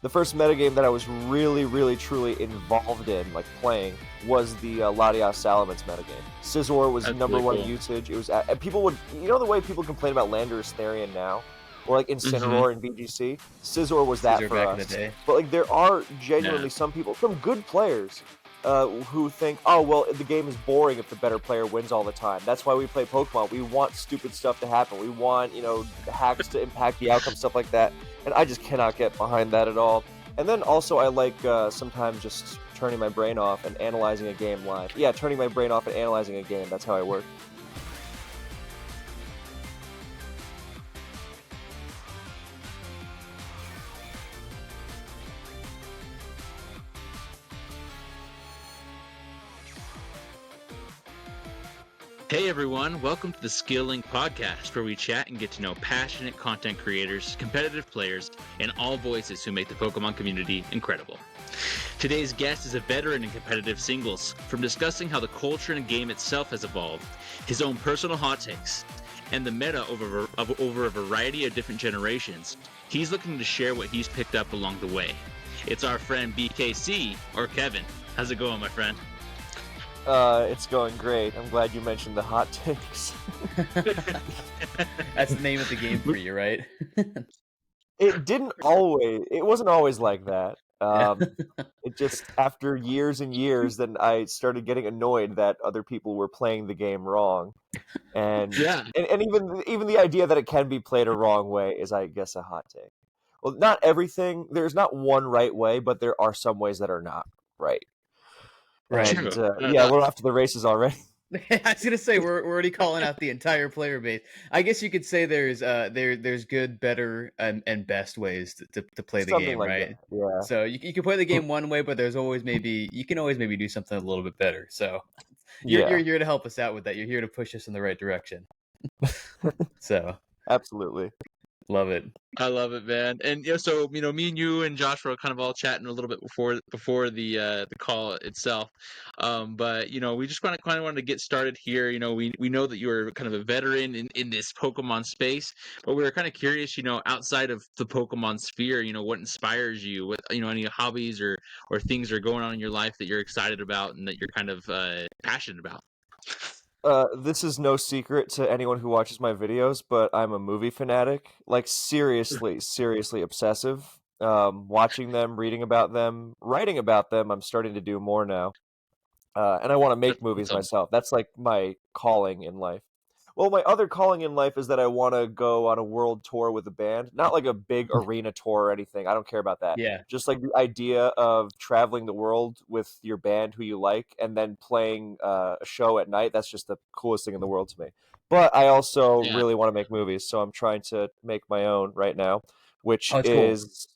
The first metagame that I was really, really, truly involved in, like playing, was the Latias Salamence metagame. Scizor was That's number really one cool. usage. It was and people would, the way people complain about Landorus Therian now, or like Mm-hmm. Incineroar and BGC. Scizor was that Scissor for back in the us. day. But like there are genuinely Yeah. some people, some good players, who think, oh well, the game is boring if the better player wins all the time. That's why we play Pokemon. We want stupid stuff to happen. We want hacks to impact the outcome, stuff like that. And I just cannot get behind that at all. And then also I like sometimes just turning my brain off and analyzing a game live. Yeah, turning my brain off and analyzing a game. That's how I work. Hey everyone, welcome to the Skilling Podcast, where we chat and get to know passionate content creators, competitive players, and all voices who make the Pokemon community incredible. Today's guest is a veteran in competitive singles, from discussing how the culture and game itself has evolved, his own personal hot takes, and the meta over a variety of different generations. He's looking to share what he's picked up along the way. It's our friend BKC, or Kevin. How's it going, my friend? It's going great. I'm glad you mentioned the hot takes. That's the name of the game for you, right? It wasn't always like that. Yeah. It just, after years and years, then I started getting annoyed that other people were playing the game wrong. And Yeah. and even the idea that it can be played a wrong way is, I guess, a hot take. Well, not everything. There's not one right way, but there are some ways that are not right. Right. And True. yeah, we're off to the races already. I was gonna say we're already calling out the entire player base. I guess you could say there's good, better, and best ways to play the Something game, like right? that. Yeah. So you can play the game one way, but you can always maybe do something a little bit better. So you're Yeah. here to help us out with that. You're here to push us in the right direction. So Absolutely. love it. I love it, man. And so me and you and Josh were kind of all chatting a little bit before the call itself. But we just kind of wanted to get started here. We know that you're kind of a veteran in this Pokemon space, but we were kind of curious, outside of the Pokemon sphere, what inspires you? What any hobbies or things are going on in your life that you're excited about and that you're kind of passionate about? This is no secret to anyone who watches my videos, but I'm a movie fanatic. Like seriously obsessive. Watching them, reading about them, writing about them, I'm starting to do more now. And I want to make movies Awesome. myself. That's like my calling in life. Well, my other calling in life is that I want to go on a world tour with a band. Not like a big arena tour or anything. I don't care about that. Yeah. Just like the idea of traveling the world with your band who you like and then playing a show at night. That's just the coolest thing in the world to me. But I also Yeah. really want to make movies, so I'm trying to make my own right now, which Oh, it's cool. is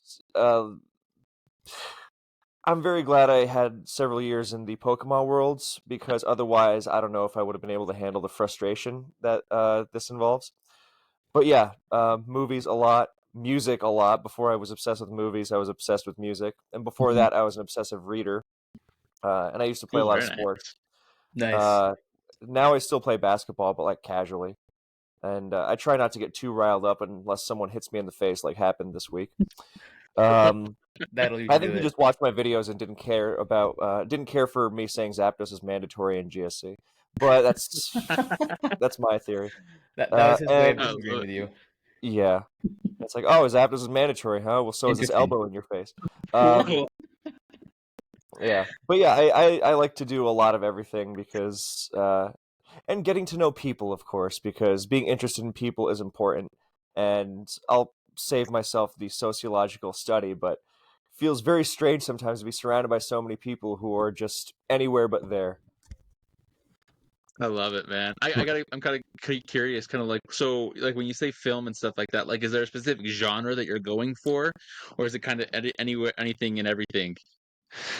I'm very glad I had several years in the Pokemon worlds, because otherwise I don't know if I would have been able to handle the frustration that this involves. But yeah, movies a lot, music a lot. Before I was obsessed with movies, I was obsessed with music, and before Mhm. that, I was an obsessive reader, and I used to play a Ooh, lot of very nice. sports. Nice. Now I still play basketball, but like casually, and I try not to get too riled up unless someone hits me in the face, like happened this week. Um, That'll I usually think do he it. just watched my videos and didn't care for me saying Zapdos is mandatory in GSC. But that's my theory. That was his way of And I disagreeing love with you. yeah, it's like, oh, Zapdos is mandatory, huh? Well, so is this Interesting. elbow in your face. it. Yeah, but yeah, I like to do a lot of everything because and getting to know people, of course, because being interested in people is important. And I'll save myself the sociological study, but feels very strange sometimes to be surrounded by so many people who are just anywhere but there. I love it, man. I'm kind of curious, kind of like, so like when you say film and stuff like that, like, is there a specific genre that you're going for, or is it kind of anywhere, anything and everything?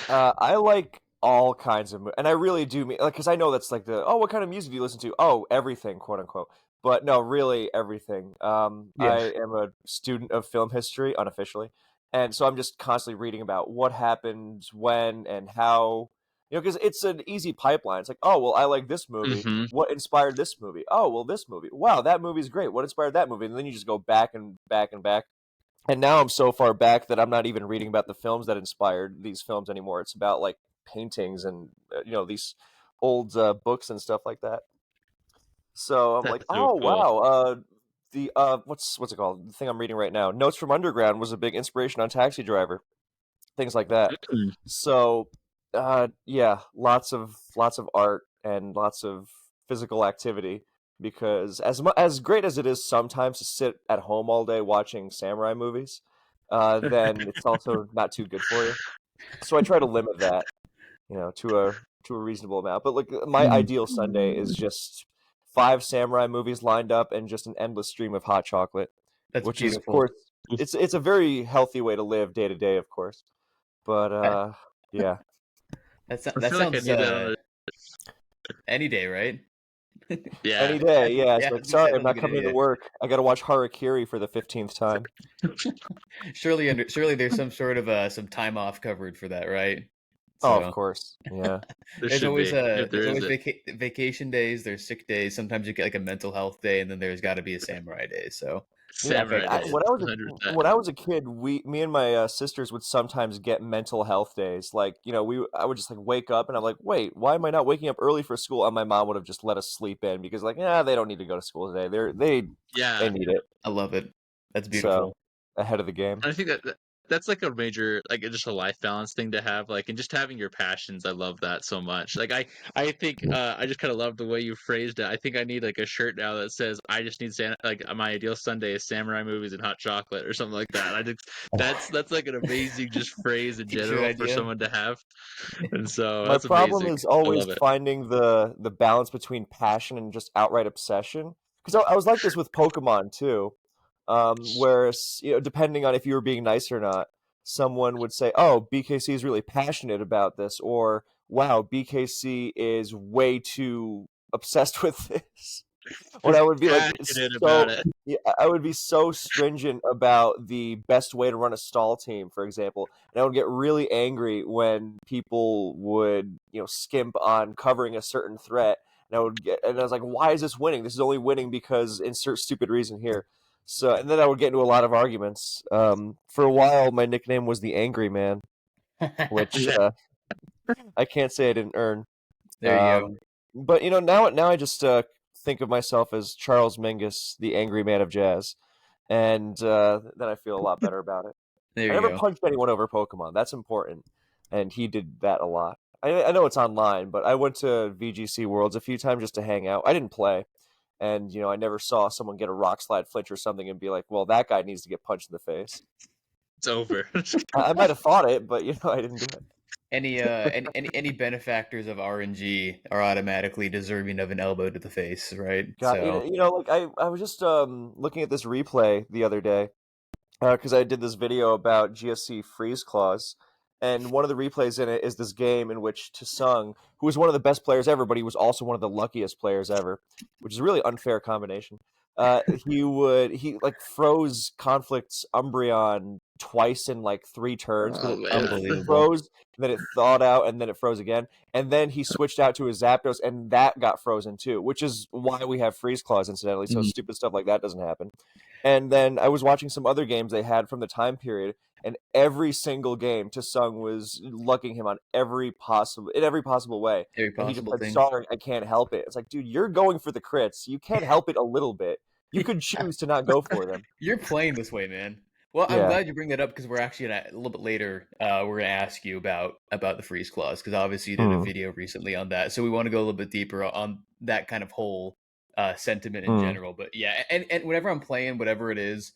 I like all kinds of, and I really do mean, like, because I know that's like the, oh, what kind of music do you listen to? Oh, everything, quote unquote. But no, really everything. Yeah. I am a student of film history, unofficially, and so I'm just constantly reading about what happened, when, and how. Because it's an easy pipeline. It's like, oh, well, I like this movie. Mm-hmm. What inspired this movie? Oh, well, this movie. Wow, that movie's great. What inspired that movie? And then you just go back and back and back. And now I'm so far back that I'm not even reading about the films that inspired these films anymore. It's about like paintings and these old books and stuff like that. So I'm like, That's so oh cool. wow, the what's it called? The thing I'm reading right now, Notes from Underground, was a big inspiration on Taxi Driver, things like that. Mm. So, yeah, lots of art and lots of physical activity because as great as it is sometimes to sit at home all day watching samurai movies, then it's also not too good for you. So I try to limit that, to a reasonable amount. But like my Mm. ideal Sunday is just five samurai movies lined up and just an endless stream of hot chocolate, That's which is of beautiful. course it's a very healthy way to live day to day, of course. But That, yeah, I that feel like I sounds need that on a any day, right? yeah. any day. Yeah, it's Yeah, I like was gonna say sorry, that I'm sounds like not a good coming into idea. work. I got to watch Harakiri for the 15th time. Surely there's some sort of some time off covered for that, right? Oh, of So course. Yeah. There should be if there there's is always it. vacation days, there's sick days. Sometimes you get like a mental health day, and then there's got to be a samurai day. So Yeah, okay, Samurai I, days, 100%. when I was a kid, me and my sisters would sometimes get mental health days. Like, I would just like wake up and I'm like, wait, why am I not waking up early for school? And my mom would have just let us sleep in because like, yeah, they don't need to go to school today. They Yeah, need it. I love it. That's So beautiful. ahead of the game. I think that's like a major, like just a life balance thing to have, like, and just having your passions. I love that so much. Like I think I just kind of love the way you phrased it. I think I need like a shirt now that says I just need like my ideal Sunday is samurai movies and hot chocolate or something like that. I think that's like an amazing just phrase in T-shirt general for idea. someone to have, and so My that's problem amazing. is I always love it. finding the balance between passion and just outright obsession. Because I was like this with Pokemon too, where depending on if you were being nice or not, someone would say, "Oh, BKC is really passionate about this," or "Wow, BKC is way too obsessed with this." When I would be like Passionate about so it. yeah, I would be so stringent about the best way to run a stall team, for example, and I would get really angry when people would, skimp on covering a certain threat, and I was like, why is this winning? This is only winning because insert stupid reason here. So, and then I would get into a lot of arguments. For a while, my nickname was the Angry Man, which Yeah. I can't say I didn't earn. There you go. Um, but now I just think of myself as Charles Mingus, the angry man of jazz, and then I feel a lot better about it. There I you never go. punched anyone over Pokemon. That's important, and he did that a lot. I know it's online, but I went to VGC Worlds a few times just to hang out. I didn't play, and I never saw someone get a rock slide flinch or something and be like, "Well, that guy needs to get punched in the face." It's over. I might have thought it, but I didn't do it. Any benefactors of RNG are automatically deserving of an elbow to the face, right? God, So like I was just looking at this replay the other day because I did this video about GSC Freeze Claws, and one of the replays in it is this game in which Tsung, who was one of the best players ever, but he was also one of the luckiest players ever, which is a really unfair combination. He like froze Conflict's Umbreon twice in like 3 turns because Oh it man. unbelievable. froze, and then it thawed out, and then it froze again, and then he switched out to his Zapdos, and that got frozen too, which is why we have Freeze Claws, incidentally, so Mhm. stupid stuff like that doesn't happen. And then I was watching some other games they had from the time period, and every single game, Tsung was lucking him on every possible way. Every And he just possible said, thing. "Sorry, I can't help it." It's like, dude, you're going for the crits. You can't help it a little bit. You could choose to not go for them. You're playing this way, man. Well, I'm Yeah. glad you bring that up because we're actually a little bit later. We're gonna ask you about the freeze clause because obviously you did a Mm, video recently on that, so we want to go a little bit deeper on that kind of whole sentiment in mm. general. But yeah, and whenever I'm playing whatever it is,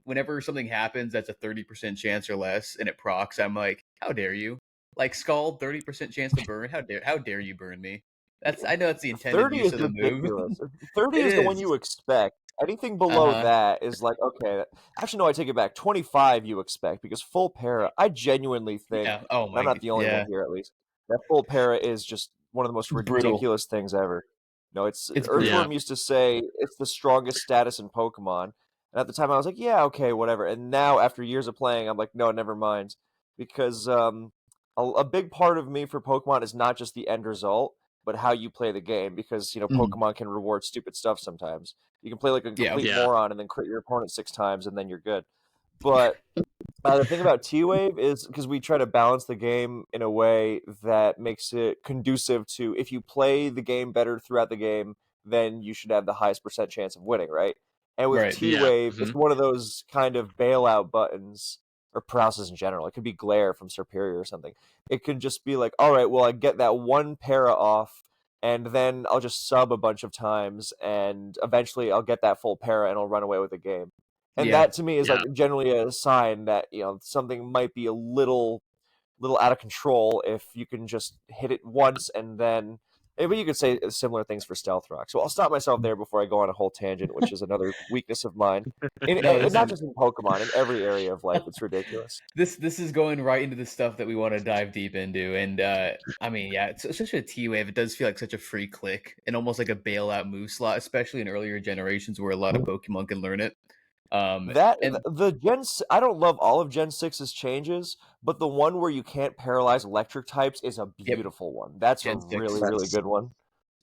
whenever something happens that's a 30% chance or less and it procs, I'm like, how dare you? Like Scald, 30% chance to burn. How dare you burn me? I know that's the intended 30 use is of the move. ridiculous. 30 It is the one is. you expect. Anything below Uh-huh. that is like, okay. Actually, no, I take it back. 25 you expect because full para, I genuinely think, Yeah. Oh and I'm my. not the only one Yeah. here at least, that full para is just one of the most It's brutal. ridiculous things ever. No, it's It's Yeah. brutal. Earthworm used to say it's the strongest status in Pokemon. And at the time I was like, yeah, okay, whatever. And now after years of playing, I'm like, no, never mind. Because a big part of me for Pokemon is not just the end result but how you play the game because Mhm. Pokemon can reward stupid stuff sometimes. You can play like a Yeah. complete Yeah. moron and then crit your opponent 6 times and then you're good. But the thing about T-Wave is because we try to balance the game in a way that makes it conducive to if you play the game better throughout the game, then you should have the highest percent chance of winning, right? And with Right. Yeah. T-Wave, it's one of those kind of bailout buttons or paralysis in general. It could be glare from Superior or something. It could just be like, all right, well, I get that one para off, and then I'll just sub a bunch of times, and eventually I'll get that full para and I'll run away with the game. And Yeah. that to me is like Yeah. generally a sign that something might be a little out of control if you can just hit it once and then maybe you could say similar things for stealth rock. So I'll stop myself there before I go on a whole tangent, which is another weakness of mine. No, And this not is just in Pokemon, in every area of life, it's ridiculous. this is going right into the stuff that we want to dive deep into. And I mean, yeah, it's such a T wave. It does feel like such a free click and almost like a bailout move slot, especially in earlier generations where a lot of Pokemon can learn it. That And the I don't love all of Gen 6's changes, but the one where you can't paralyze electric types is a yep, beautiful one. That's a Gen really, 6. really good one.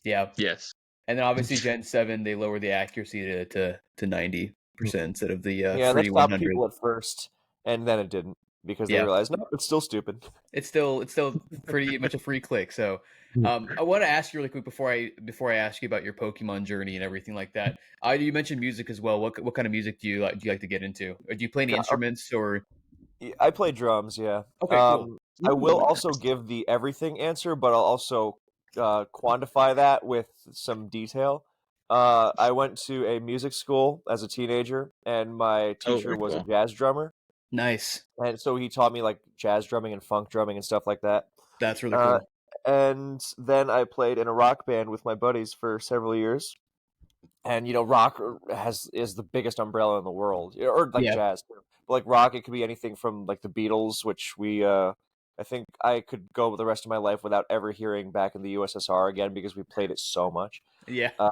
Yeah. Yes. And then obviously Gen 7, they lower the accuracy to 90% instead of the Yeah, that free stopped 100. people at first, and then it didn't because they Yeah. realized, no, it's still stupid. It's still pretty much a free click. So I want to ask you really quick before I ask you about your Pokemon journey and everything like that. You mentioned music as well. What kind of music do you like to get into? Or do you play any Yeah, instruments or I play drums, yeah. okay, cool. I will also give the everything answer, but I'll also quantify that with some detail. I went to a music school as a teenager, and my Oh, teacher very was a cool. jazz drummer, Nice. and so he taught me like jazz drumming and funk drumming and stuff like that. That's really Uh, cool. and then I played in a rock band with my buddies for several years. And rock is the biggest umbrella in the world, or like Yeah. jazz too. But like rock, it could be anything from like the Beatles, which I think I could go the rest of my life without ever hearing back in the USSR again because we played it so much. Yeah. Uh,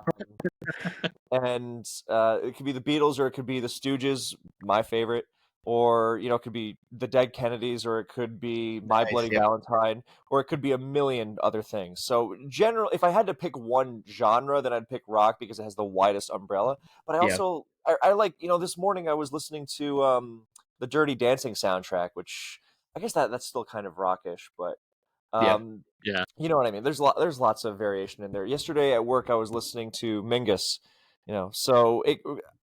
and it could be the Beatles, or it could be the Stooges, my favorite, or it could be the Dead Kennedys, or it could be My Nice. Bloody Yep. Valentine, or it could be a million other things. So, if I had to pick one genre, then I'd pick rock because it has the widest umbrella. But I Yeah. also I like this morning I was listening to the Dirty Dancing soundtrack, which I guess that's still kind of rockish, but Yeah. um, Yeah. you know what I mean. There's lots of variation in there. Yesterday at work, I was listening to Mingus. So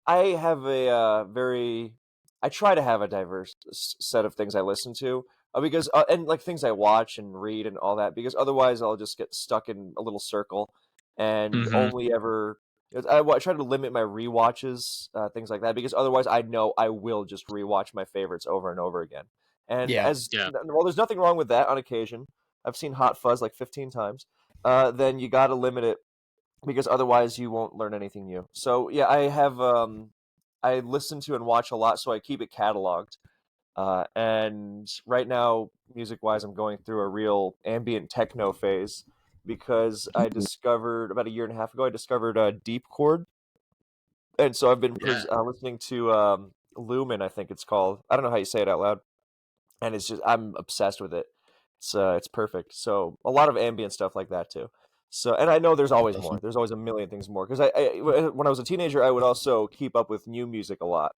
I have a very I try to have a diverse set of things I listen to because and like things I watch and read and all that because otherwise I'll just get stuck in a little circle and Hmm. only ever. I try to limit my rewatches, things like that, because otherwise I know I will just rewatch my favorites over and over again. And Yeah. Yeah. well, there's nothing wrong with that on occasion. I've seen Hot Fuzz like 15 times. Then you got to limit it because otherwise you won't learn anything new. So yeah, I listen to and watch a lot, so I keep it cataloged. And right now, music wise, I'm going through a real ambient techno phase because I discovered about a year and a half ago, I discovered Deep Chord. And so I've been Yeah. listening to Lumen, I think it's called. I don't know how you say it out loud, and it's just I'm obsessed with it. It's perfect. So a lot of ambient stuff like that too. So and I know there's That's always more. awesome. There's always a million things more because when I was a teenager I would also keep up with new music a lot,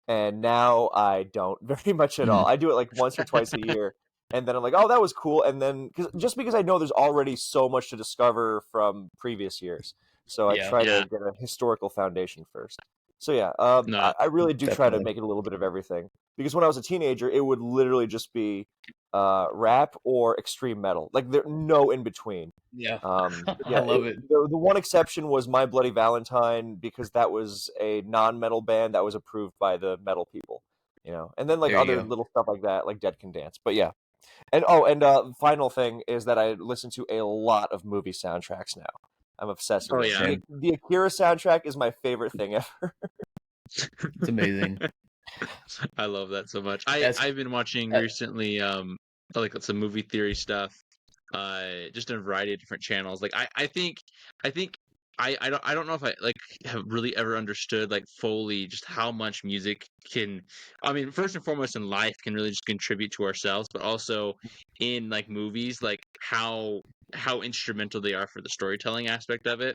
and now I don't very much at all. Mhm. I do it like once or twice a year, and then I'm like, oh, that was cool, and then because I know there's already so much to discover from previous years, so I Yeah. try to Yeah. get a historical foundation first. So yeah, No. I really do try to Definitely. make it a little bit of everything because when I was a teenager, it would literally just be rap or extreme metal. Like there no in between. Yeah. I Yeah, love it. the one exception was My Bloody Valentine because that was a non-metal band that was approved by the metal people. And then like There you other go. little stuff like that, like Dead Can Dance. But yeah, and final thing is that I listen to a lot of movie soundtracks now. I'm obsessed Oh with it. yeah. Same. The Akira soundtrack is my favorite thing ever. It's amazing. I love that so much. As I've been watching uh, recently like some movie theory stuff just in a variety of different channels. Like I think I don't know if I like have really ever understood like fully just how much music can, I mean, first and foremost in life can really just contribute to ourselves, but also in like movies, like how instrumental they are for the storytelling aspect of it.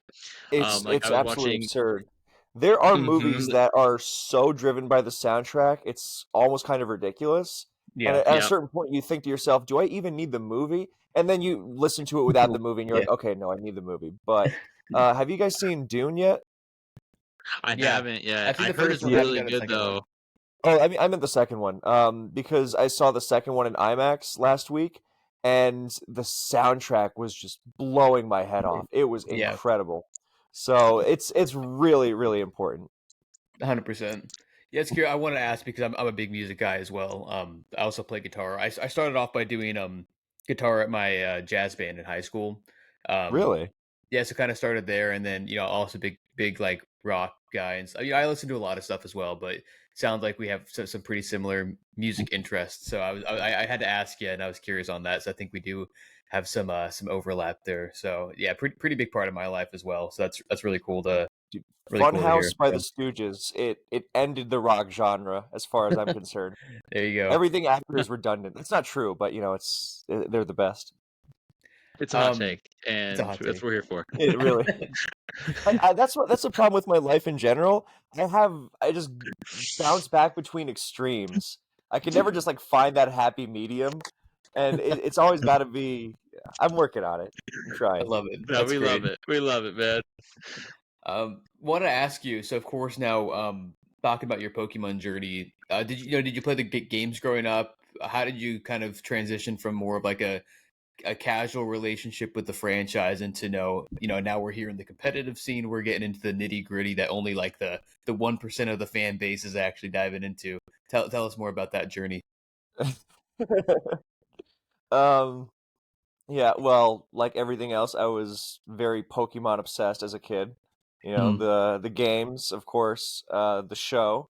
It's Like I it's was absolutely watching absurd. There are movies Mhm. that are so driven by the soundtrack, it's almost kind of ridiculous. And Yeah. at a Yep. certain point, you think to yourself, "Do I even need the movie?" And then you listen to it without the movie, and you're Yeah. like, "Okay, no, I need the movie." But have you guys seen Dune yet? I Yeah. haven't yet. I've seen I the heard first it's one. I haven't really got the good second one. though. Oh, I mean, I meant the second one. Because I saw the second one in IMAX last week, and the soundtrack was just blowing my head off. It was Yeah. incredible. So it's really, really important. 100%. Yeah, it's curious. I want to ask because I'm a big music guy as well. I also play guitar. I started off by doing guitar at my jazz band in high school. Um, Really? yeah, so kind of started there, and then also big like rock guy, and I listen to a lot of stuff as well. But sounds like we have some pretty similar music interests. So I had to ask you, and I was curious on that. So I think we do have some overlap there. So yeah, pretty big part of my life as well. So that's Dude, really cool to hear. Funhouse by the So, Stooges, it ended the rock genre as far as I'm concerned. there you go. Everything after is redundant. That's not true, but they're the best. It's a hot Um, take, it's a and hot that's what take. we're here for. It really. That's the problem with my life in general. I just bounce back between extremes. I can never just like find that happy medium, and it's always got to be. I'm working on it. I'm I trying. love it. No, That's we love great. it. We love it, man. Want to ask you. So, of course, now talking about your Pokemon journey, did you play the games growing up? How did you kind of transition from more of like a casual relationship with the franchise into now we're here in the competitive scene, we're getting into the nitty gritty that only like the 1% of the fan base is actually diving into. Tell us more about that journey. um. Yeah. Well, like everything else, I was very Pokemon obsessed as a kid. Mm. The games, of course, the show,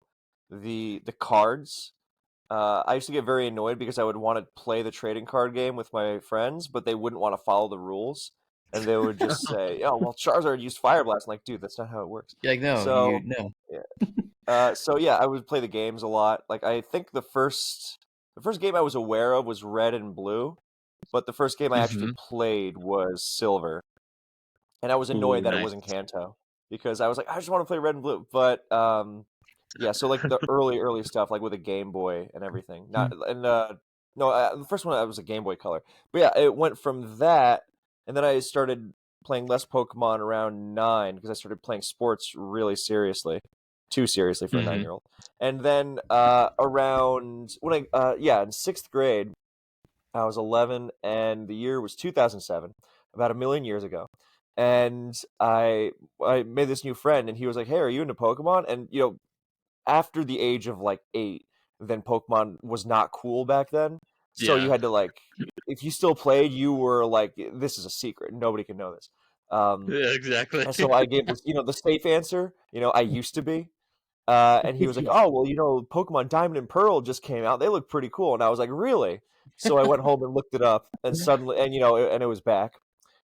the cards. I used to get very annoyed because I would want to play the trading card game with my friends, but they wouldn't want to follow the rules, and they would just say, "Oh, well, Charizard used Fire Blast." I'm like, dude, that's not how it works. You're like, no, So, no. yeah. So yeah, I would play the games a lot. Like, I think the first game I was aware of was Red and Blue, but the first game I actually Hmm. played was Silver, and I was Ooh, annoyed that it nice. wasn't Kanto because I was like, I just want to play Red and Blue. But yeah, so like the early stuff, like with a Game Boy and everything. Not and no, the first one was a Game Boy Color. But yeah, it went from that, and then I started playing less Pokemon around 9 because I started playing sports really seriously, too seriously for a Hmm. 9-year-old. And then around when yeah, in 6th grade, I was 11, and the year was 2007, about a million years ago. And I made this new friend, and he was like, "Hey, are you into Pokemon?" And after the age of like 8, then Pokemon was not cool back then. So you Yeah. had to like, if you still played, you were like, this is a secret. Nobody can know this. Um, Yeah, exactly. and so I gave this, the safe answer. I used to be. And he was like, "Oh, well, Pokemon Diamond and Pearl just came out. They look pretty cool." And I was like, "Really?" So I went home and looked it up, and suddenly, and it was back.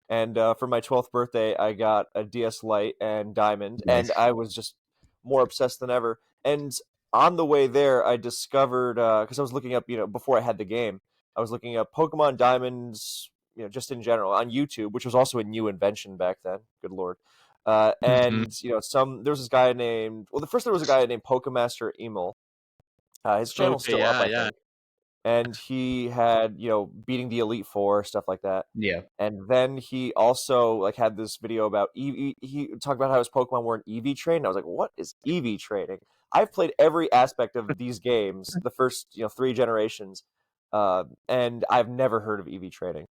And for my 12th birthday, I got a DS Lite and Diamond, and Nice. I was just more obsessed than ever. And on the way there, I discovered because I was looking up, before I had the game, I was looking up Pokemon Diamonds, just in general on YouTube, which was also a new invention back then. Good lord. Hmm. And there was this guy named well, the first there was a guy named Pokemaster Emil. His channel's Okay, still up, yeah, I yeah. think, and he had beating the Elite Four, stuff like that. Yeah. And then he also like had this video about he talked about how his Pokemon were an EV train. And I was like, what is EV training? I've played every aspect of these games, the first 3 generations, and I've never heard of EV training.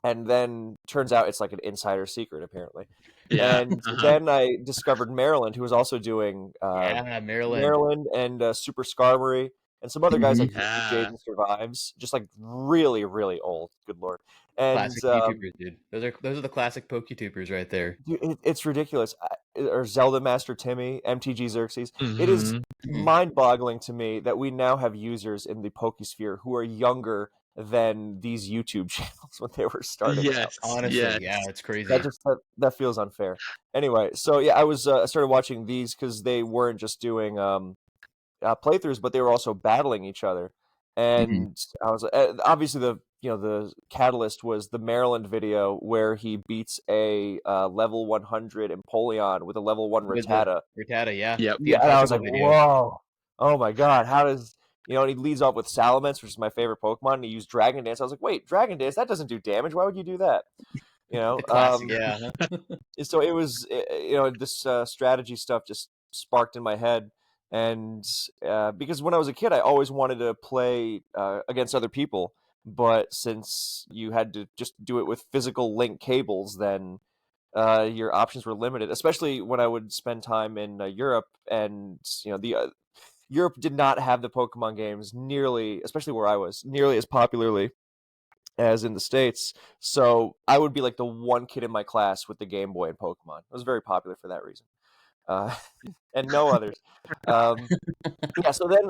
And then turns out it's like an insider secret, apparently. Yeah. And Uh-huh. then I discovered Maryland, who was also doing Yeah, Maryland. Maryland and Super Skarmory, and some other guys Hmm. like Yeah. Jaden Survives, just like really, really old. Good lord. And Classic YouTubers, dude. Those are the classic PokeTubers right there. dude, it's ridiculous. Or Zelda Master Timmy, MTG Xerxes. It is Hmm. Mhm. mind-boggling to me that we now have users in the Pokesphere who are younger than these YouTube channels when they were starting out. Yes. Honestly, Yes. yeah, it's That crazy. just that feels unfair. Anyway, so yeah, I started watching these because they weren't just doing playthroughs, but they were also battling each other. Mhm. And I was obviously the catalyst was the Maryland video where he beats a level 100 Empoleon with a level 1 With the Rattata. Rattata, yeah. Yep. The Yeah, and I was like, Untouchable video. whoa, oh my god, how does and he leads off with Salamence, which is my favorite Pokemon, and he used Dragon Dance. I was like, wait, Dragon Dance, that doesn't do damage. Why would you do that? The classic, yeah. So it was, this strategy stuff just sparked in my head, and because when I was a kid, I always wanted to play against other people, but since you had to just do it with physical link cables, then your options were limited. Especially when I would spend time in Europe, and the Europe did not have the Pokemon games nearly, especially where I was, nearly as popularly as in the States. So I would be like the one kid in my class with the Game Boy and Pokemon. It was very popular for that reason. Uh, and no others. Um, yeah, so then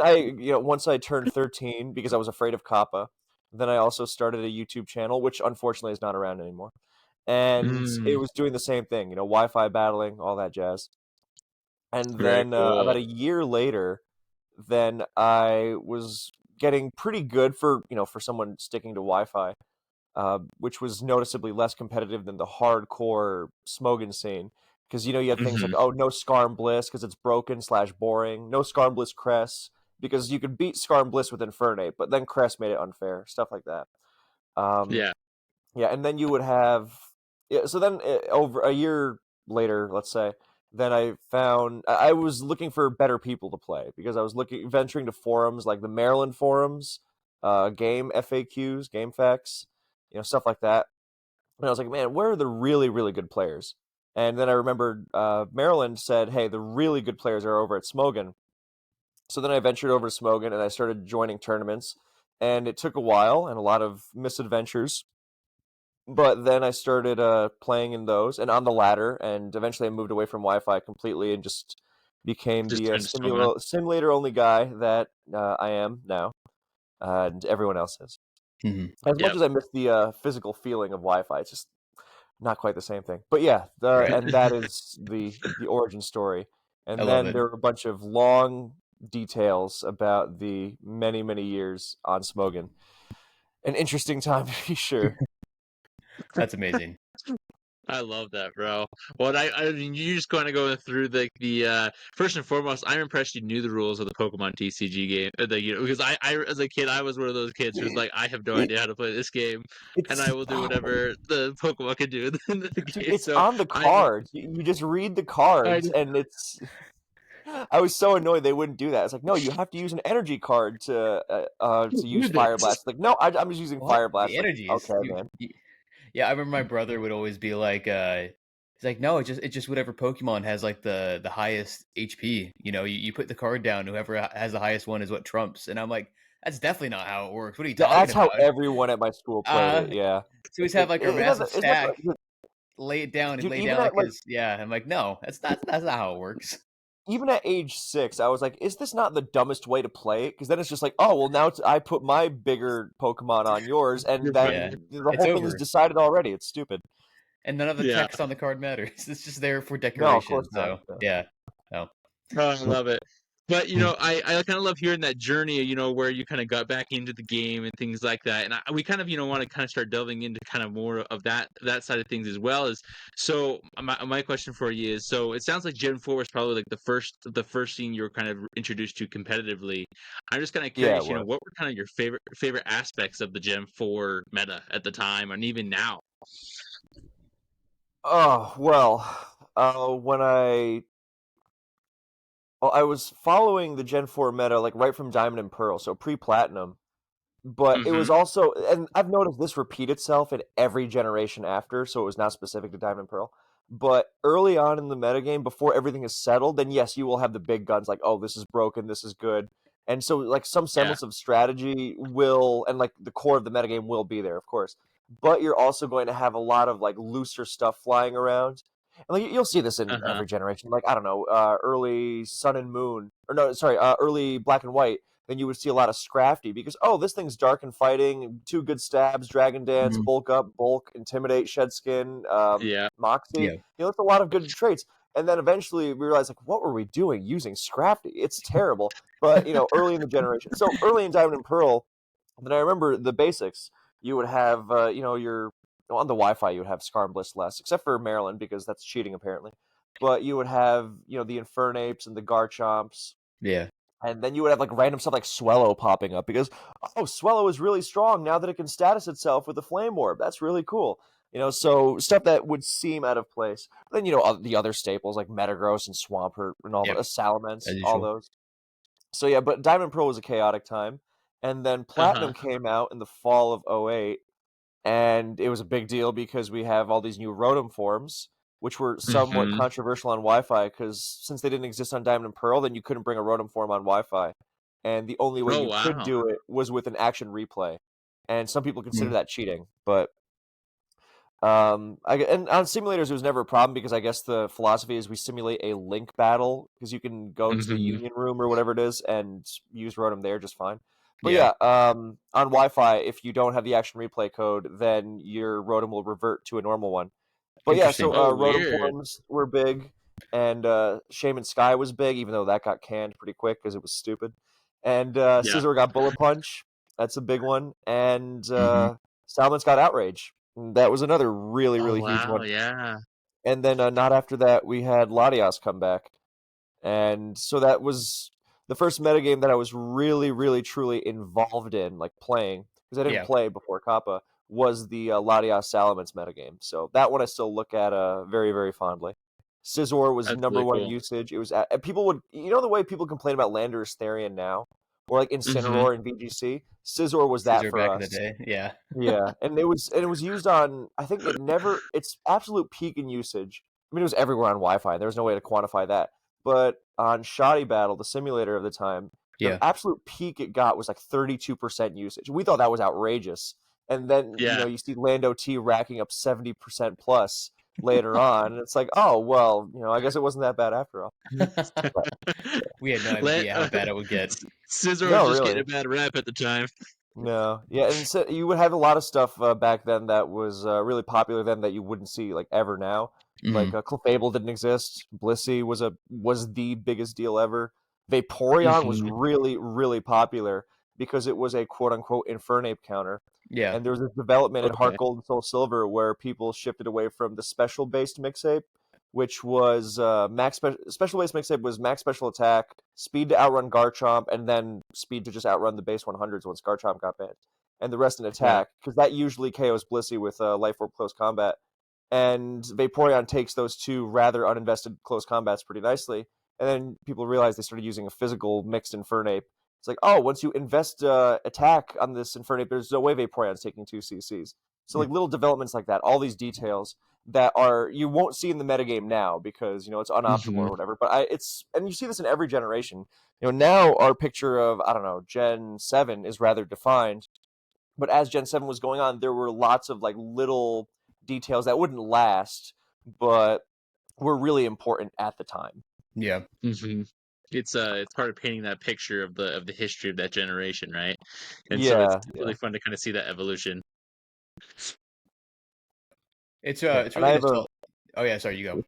once I turned 13, because I was afraid of Kappa, then I also started a YouTube channel, which unfortunately is not around anymore. And it was doing the same thing, Wi-Fi battling, all that jazz. And Very then cool. about a year later, then I was getting pretty good for someone sticking to Wi-Fi, which was noticeably less competitive than the hardcore Smogon scene. Because you had things like, Mhm. oh, no Scarm Bliss because it's broken/boring, no Scarm Bliss Cress because you could beat Scarm Bliss with Infernape, but then Cress made it unfair, stuff like that. Um, Yeah. yeah, and then you would have, yeah. So then over a year later, let's say, then I found I was looking for better people to play because I was venturing to forums like the Maryland forums, game FAQs, game facts, stuff like that. And I was like, man, where are the really, really good players? And then I remembered Maryland said, hey, the really good players are over at Smogon. So then I ventured over to Smogon and I started joining tournaments. And it took a while and a lot of misadventures. But then I started playing in those and on the ladder. And eventually I moved away from Wi Fi completely and just became Just the turned to Smogon. simulator only guy that I am now. And everyone else is. Mhm. As much Yep. as I miss the physical feeling of Wi-Fi, it's just not quite the same thing. But yeah, Right. and that is the origin story. I And love then it. there are a bunch of long details about the many, many years on Smogon. An interesting time to be sure. That's amazing. I love that, bro. Well, I mean, you just kind of going through the first and foremost, I'm impressed you knew the rules of the Pokemon TCG game. Because I as a kid, I was one of those kids who was like, I have no It, idea how to play this game, and I it's will do whatever the Pokemon can do in the dude, game. it's So on the I'm, cards. You just read the I cards, and it's. I was so annoyed they wouldn't do that. It's like, no, you have to use an energy card to use do Fire this. Blast. Like, no, I'm just using What? Fire Blast. The Like, energy is okay, man. yeah, I remember my brother would always be like, he's like, no, it's just whatever Pokemon has like the highest HP. You put the card down, whoever has the highest one is what trumps. And I'm like, that's definitely not how it works. What are you talking That's how about? everyone at my school played Uh it. Yeah. so he's have like a It massive doesn't. It's not. stack, lay it down and Dude, lay even down like at like his yeah. I'm like, no, that's not how it works. even at age 6, I was like, is this not the dumbest way to play it? Because then it's just like, oh well, now I put my bigger Pokemon on yours, and Your friend. Yeah. then the It's whole thing is over. decided already. It's stupid. And none of the Yeah. text on the card matters. It's just there for No, of decoration. course not. So yeah. Oh. Oh, I love it. But I kind of love hearing that journey, where you kind of got back into the game and things like that. And we kind of, want to kind of start delving into kind of more of that side of things as well. So my question for you is, so it sounds like Gen 4 was probably like the first thing you were kind of introduced to competitively. I'm just kind of Yeah, it curious, was. what were kind of your favorite aspects of the Gen 4 meta at the time and even now? Oh well, when I was following the Gen 4 meta like right from Diamond and Pearl, so pre-Platinum. But it Mm-hmm. was also, and I've noticed this repeat itself in every generation after, so it was not specific to Diamond and Pearl. But early on in the metagame, before everything is settled, then yes, you will have the big guns like, oh, this is broken, this is good. And so, like, some Yeah. semblance of strategy will, and like the core of the metagame will be there, of course. But you're also going to have a lot of like looser stuff flying around. And like you'll see this in Uh-huh. every generation. Like, I don't know, early Sun and Moon, or no, sorry, early Black and White, then you would see a lot of Scrafty because, oh, this thing's dark and fighting, 2 good stabs, Dragon Dance, Mhm. bulk up, bulk, intimidate, shed skin, Yeah. Moxie. Yeah. That's a lot of good traits. And then eventually we realized, like, what were we doing using Scrafty? It's terrible. But, early in the generation. So early in Diamond and Pearl, then I remember the basics. you would have on the Wi-Fi you would have Scar and Bliss less, except for Maryland because that's cheating apparently. But you would have the Infernapes and the Garchomps, Yeah. and then you would have like random stuff like Swellow popping up because Swellow is really strong now that it can status itself with the Flame Orb. That's really cool. So stuff that would seem out of place. Then the other staples like Metagross and Swampert and all Yep. the Salamence, As all usual. those. So yeah, but Diamond Pearl was a chaotic time, and then Platinum came out in the fall of '08, and it was a big deal because we have all these new Rotom forms, which were somewhat Mm-hmm. controversial on Wi-Fi because since they didn't exist on Diamond and Pearl, then you couldn't bring a Rotom form on Wi-Fi, and the only way Oh you could wow. do it was with an action replay, and some people consider Mm. that cheating, but. And on simulators, it was never a problem because I guess the philosophy is we simulate a link battle because you can go to the Mm-hmm. union room or whatever it is and use Rotom there just fine. But Yeah. yeah, on Wi-Fi, if you don't have the action replay code, then your Rotom will revert to a normal one. But yeah, so Interesting. Oh Rotom weird. forms were big, and Shaman Sky was big, even though that got canned pretty quick because it was stupid. And Yeah. Scizor got Bullet Punch, that's a big one, and Hmm. Salmon's got Outrage. That was another really, Oh really huge wow. one. Yeah. And then not after that, we had Latias come back. And so that was the first metagame that I was really, really, truly involved in, like playing, because I didn't Yeah. play before Kappa, was the Latias Salamence metagame. So that one I still look at very, very fondly. Scizor was That's number really one in cool. usage. It was people would the way people complain about Landorus Therian now, or like Mm-hmm. Incineroar and VGC. Scizor was that Scissor for back in the us. day. Yeah. Yeah, and it was used on. I think its absolute peak in usage. I mean, it was everywhere on Wi-Fi. There was no way to quantify that. But on Shoddy Battle, the simulator of the time, the Yeah. absolute peak it got was like 32% usage. We thought that was outrageous. And then Yeah. you see Lando T racking up 70% plus later on, and it's like, oh well, I guess it wasn't that bad after all. But, We had no Let idea how bad it would get. Scissor was no, just getting really. a bad rap at the time. No, yeah, and so you would have a lot of stuff back then that was really popular then that you wouldn't see like ever now. Like Hmm. Clefable didn't exist. Blissey was the biggest deal ever. Vaporeon was Mm-hmm. really really popular because it was a quote unquote Infernape counter. Yeah. And there was this development in Okay. Heart Gold and Soul Silver where people shifted away from the special based Mixape, which was special based Mixape was max special attack, speed to outrun Garchomp, and then speed to just outrun the base 100s once Garchomp got banned, and the rest in Yeah. attack because that usually KOs Blissey with Life Orb close combat. And Vaporeon takes those two rather uninvested close combats pretty nicely. And then people realize they started using a physical mixed Infernape. It's like, oh, once you invest attack on this Infernape, there's no way Vaporeon's taking 2 CCs. So like little developments like that, all these details that are you won't see in the metagame now because it's unoptimal Mm-hmm. or whatever. But and you see this in every generation. Now our picture of I don't know Gen 7 is rather defined, but as Gen 7 was going on, there were lots of like little details that wouldn't last, but were really important at the time. Yeah. Mm-hmm. It's part of painting that picture of the history of that generation, right? And so Yeah, it's yeah, really fun to kind of see that evolution. yeah. It's And I really have a nostalgic. Oh yeah, sorry, you go.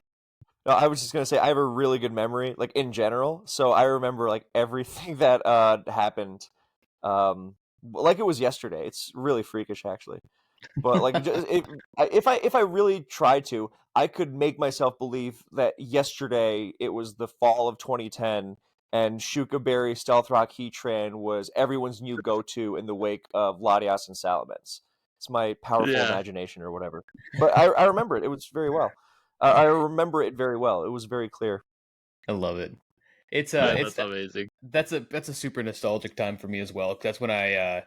no, I was just gonna say I have a really good memory, like in general. So I remember like everything that happened, like it was yesterday. It's really freakish, actually. But like, if I really tried to, I could make myself believe that yesterday it was the fall of 2010, and Shuka Berry Stealth Rock Heatran was everyone's new go-to in the wake of Latias and Salamence. It's my powerful Yeah. imagination or whatever. But I remember it. It was very well. I remember it very well. It was very clear. I love it. Yeah, It's that's amazing. that's a super nostalgic time for me as well. 'Cause that's when I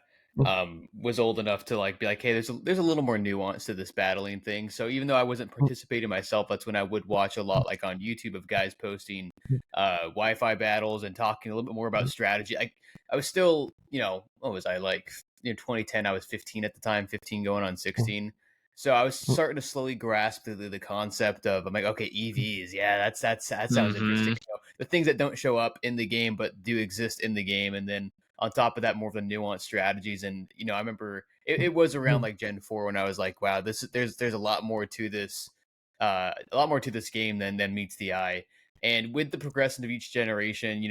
was old enough to like be like, hey, there's a little more nuance to this battling thing. So even though I wasn't participating myself, that's when I would watch a lot like on YouTube of guys posting Wi-Fi battles and talking a little bit more about strategy. I was still, what was I like? 2010. I was 15 at the time, 15 going on 16. So I was starting to slowly grasp the concept of I'm like, okay, EVs, yeah, that sounds Mm-hmm. interesting. The things that don't show up in the game but do exist in the game, and then on top of that, more of the nuanced strategies. And I remember it was around like Gen 4 when I was like, wow, there's a lot more to this, a lot more to this game than meets the eye. And with the progression of each generation,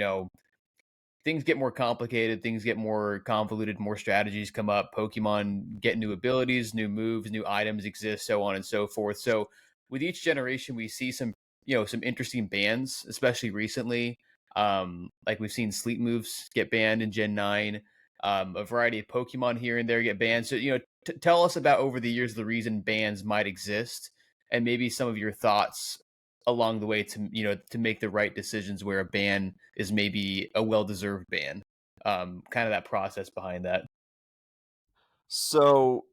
things get more complicated, things get more convoluted, more strategies come up, Pokemon get new abilities, new moves, new items exist, so on and so forth. So with each generation, we see some, some interesting bans, especially recently. Like we've seen sleep moves get banned in Gen 9. A variety of Pokemon here and there get banned. So, tell us about over the years the reason bans might exist, and maybe some of your thoughts along the way to to make the right decisions where a ban is maybe a well-deserved ban, kind of that process behind that. So,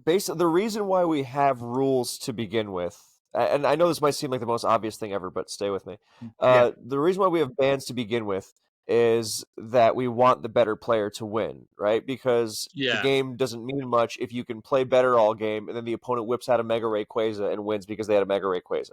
basically, the reason why we have rules to begin with, and I know this might seem like the most obvious thing ever, but stay with me. Yeah, The reason why we have bans to begin with is that we want the better player to win, right? Because the Yeah. game doesn't mean much if you can play better all game and then the opponent whips out a Mega Rayquaza and wins because they had a Mega Rayquaza,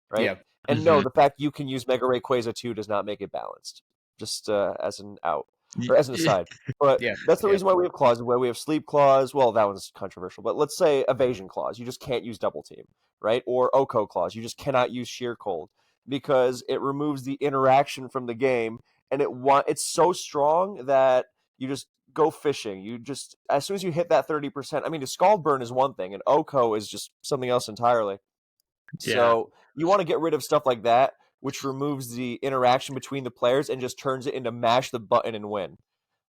right? yeah. And no, Hmm. the fact you can use Mega Rayquaza too does not make it balanced. Just as an out or as an Yeah. aside. But Yeah, that's the yeah, reason why we have clauses, why we have sleep clause. Well, that one's controversial, but let's say evasion clause. You just can't use double team, right? Or OCO clause. You just cannot use sheer cold because it removes the interaction from the game, and it's so strong that you just go fishing. You just as soon as you hit that 30%. I mean, a scald burn is one thing, and OCO is just something else entirely. Yeah. So you want to get rid of stuff like that, which removes the interaction between the players and just turns it into mash the button and win.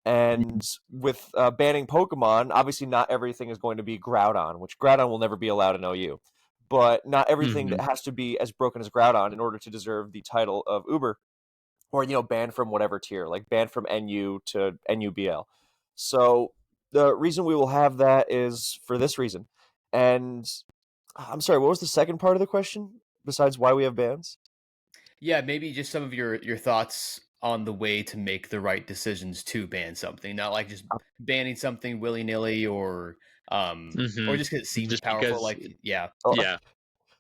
Mhm. And with banning Pokemon, obviously not everything is going to be Groudon, which Groudon will never be allowed in OU. But not everything that Hmm. has to be as broken as Groudon in order to deserve the title of Uber, or banned from whatever tier, like banned from NU to NUBL. So the reason we will have that is for this reason. And I'm sorry, what was the second part of the question besides why we have bans? Yeah, maybe just some of your thoughts on the way to make the right decisions to ban something, not like just banning something willy-nilly or Hmm. just because it seems Just powerful. because. Like, yeah, Yeah.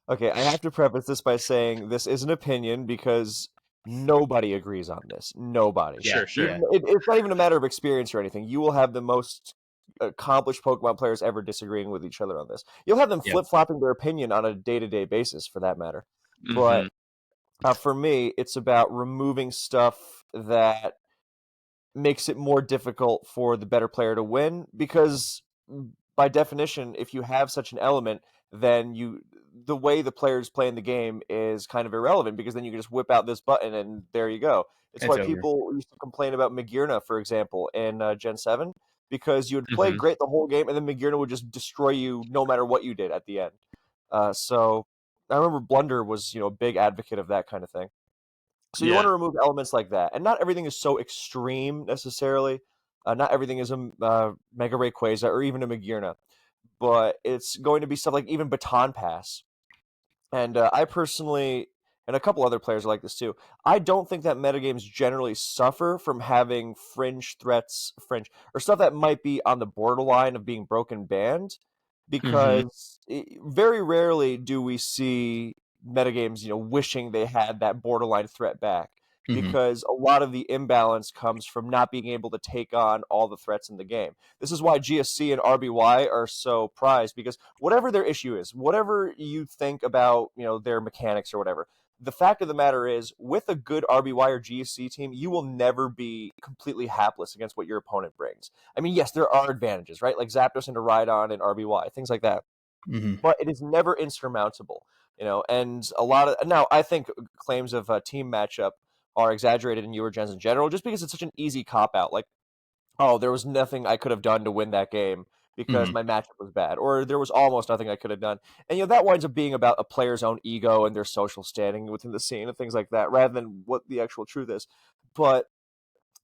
Okay, I have to preface this by saying this is an opinion because nobody agrees on this. Nobody. yeah, Sure. Sure. yeah, It's not even a matter of experience or anything. You will have the most accomplished Pokemon players ever disagreeing with each other on this. You'll have them yeah, flip flopping their opinion on a day to day basis, for that matter. Hmm. But for me, it's about removing stuff that makes it more difficult for the better player to win because by definition if you have such an element then the way the players play in the game is kind of irrelevant because then you can just whip out this button and there you go. It's it's why over. people used to complain about Magirna, for example, in Gen 7 because you would play Hmm. great the whole game and then Magirna would just destroy you no matter what you did at the end. So I remember Blunder was a big advocate of that kind of thing. So you want Yeah. to remove elements like that, and not everything is so extreme necessarily. Not everything is a Mega Rayquaza or even a Magirna, but it's going to be stuff like even Baton Pass. And I personally, and a couple other players are like this too. I don't think that metagames generally suffer from having fringe or stuff that might be on the borderline of being broken banned, Hmm. because very rarely do we see metagames, wishing they had that borderline threat back. Hmm. Because a lot of the imbalance comes from not being able to take on all the threats in the game. This is why GSC and RBY are so prized because whatever their issue is, whatever you think about, their mechanics or whatever, the fact of the matter is, with a good RBY or GSC team, you will never be completely hapless against what your opponent brings. I mean, yes, there are advantages, right? Like Zapdos into Rhydon and RBY, things like that. Hmm. But it is never insurmountable, and a lot of now I think claims of team matchup are exaggerated in newer gens in general, just because it's such an easy cop out. Like, oh, there was nothing I could have done to win that game because Hmm. my matchup was bad, or there was almost nothing I could have done. And that winds up being about a player's own ego and their social standing within the scene and things like that, rather than what the actual truth is. But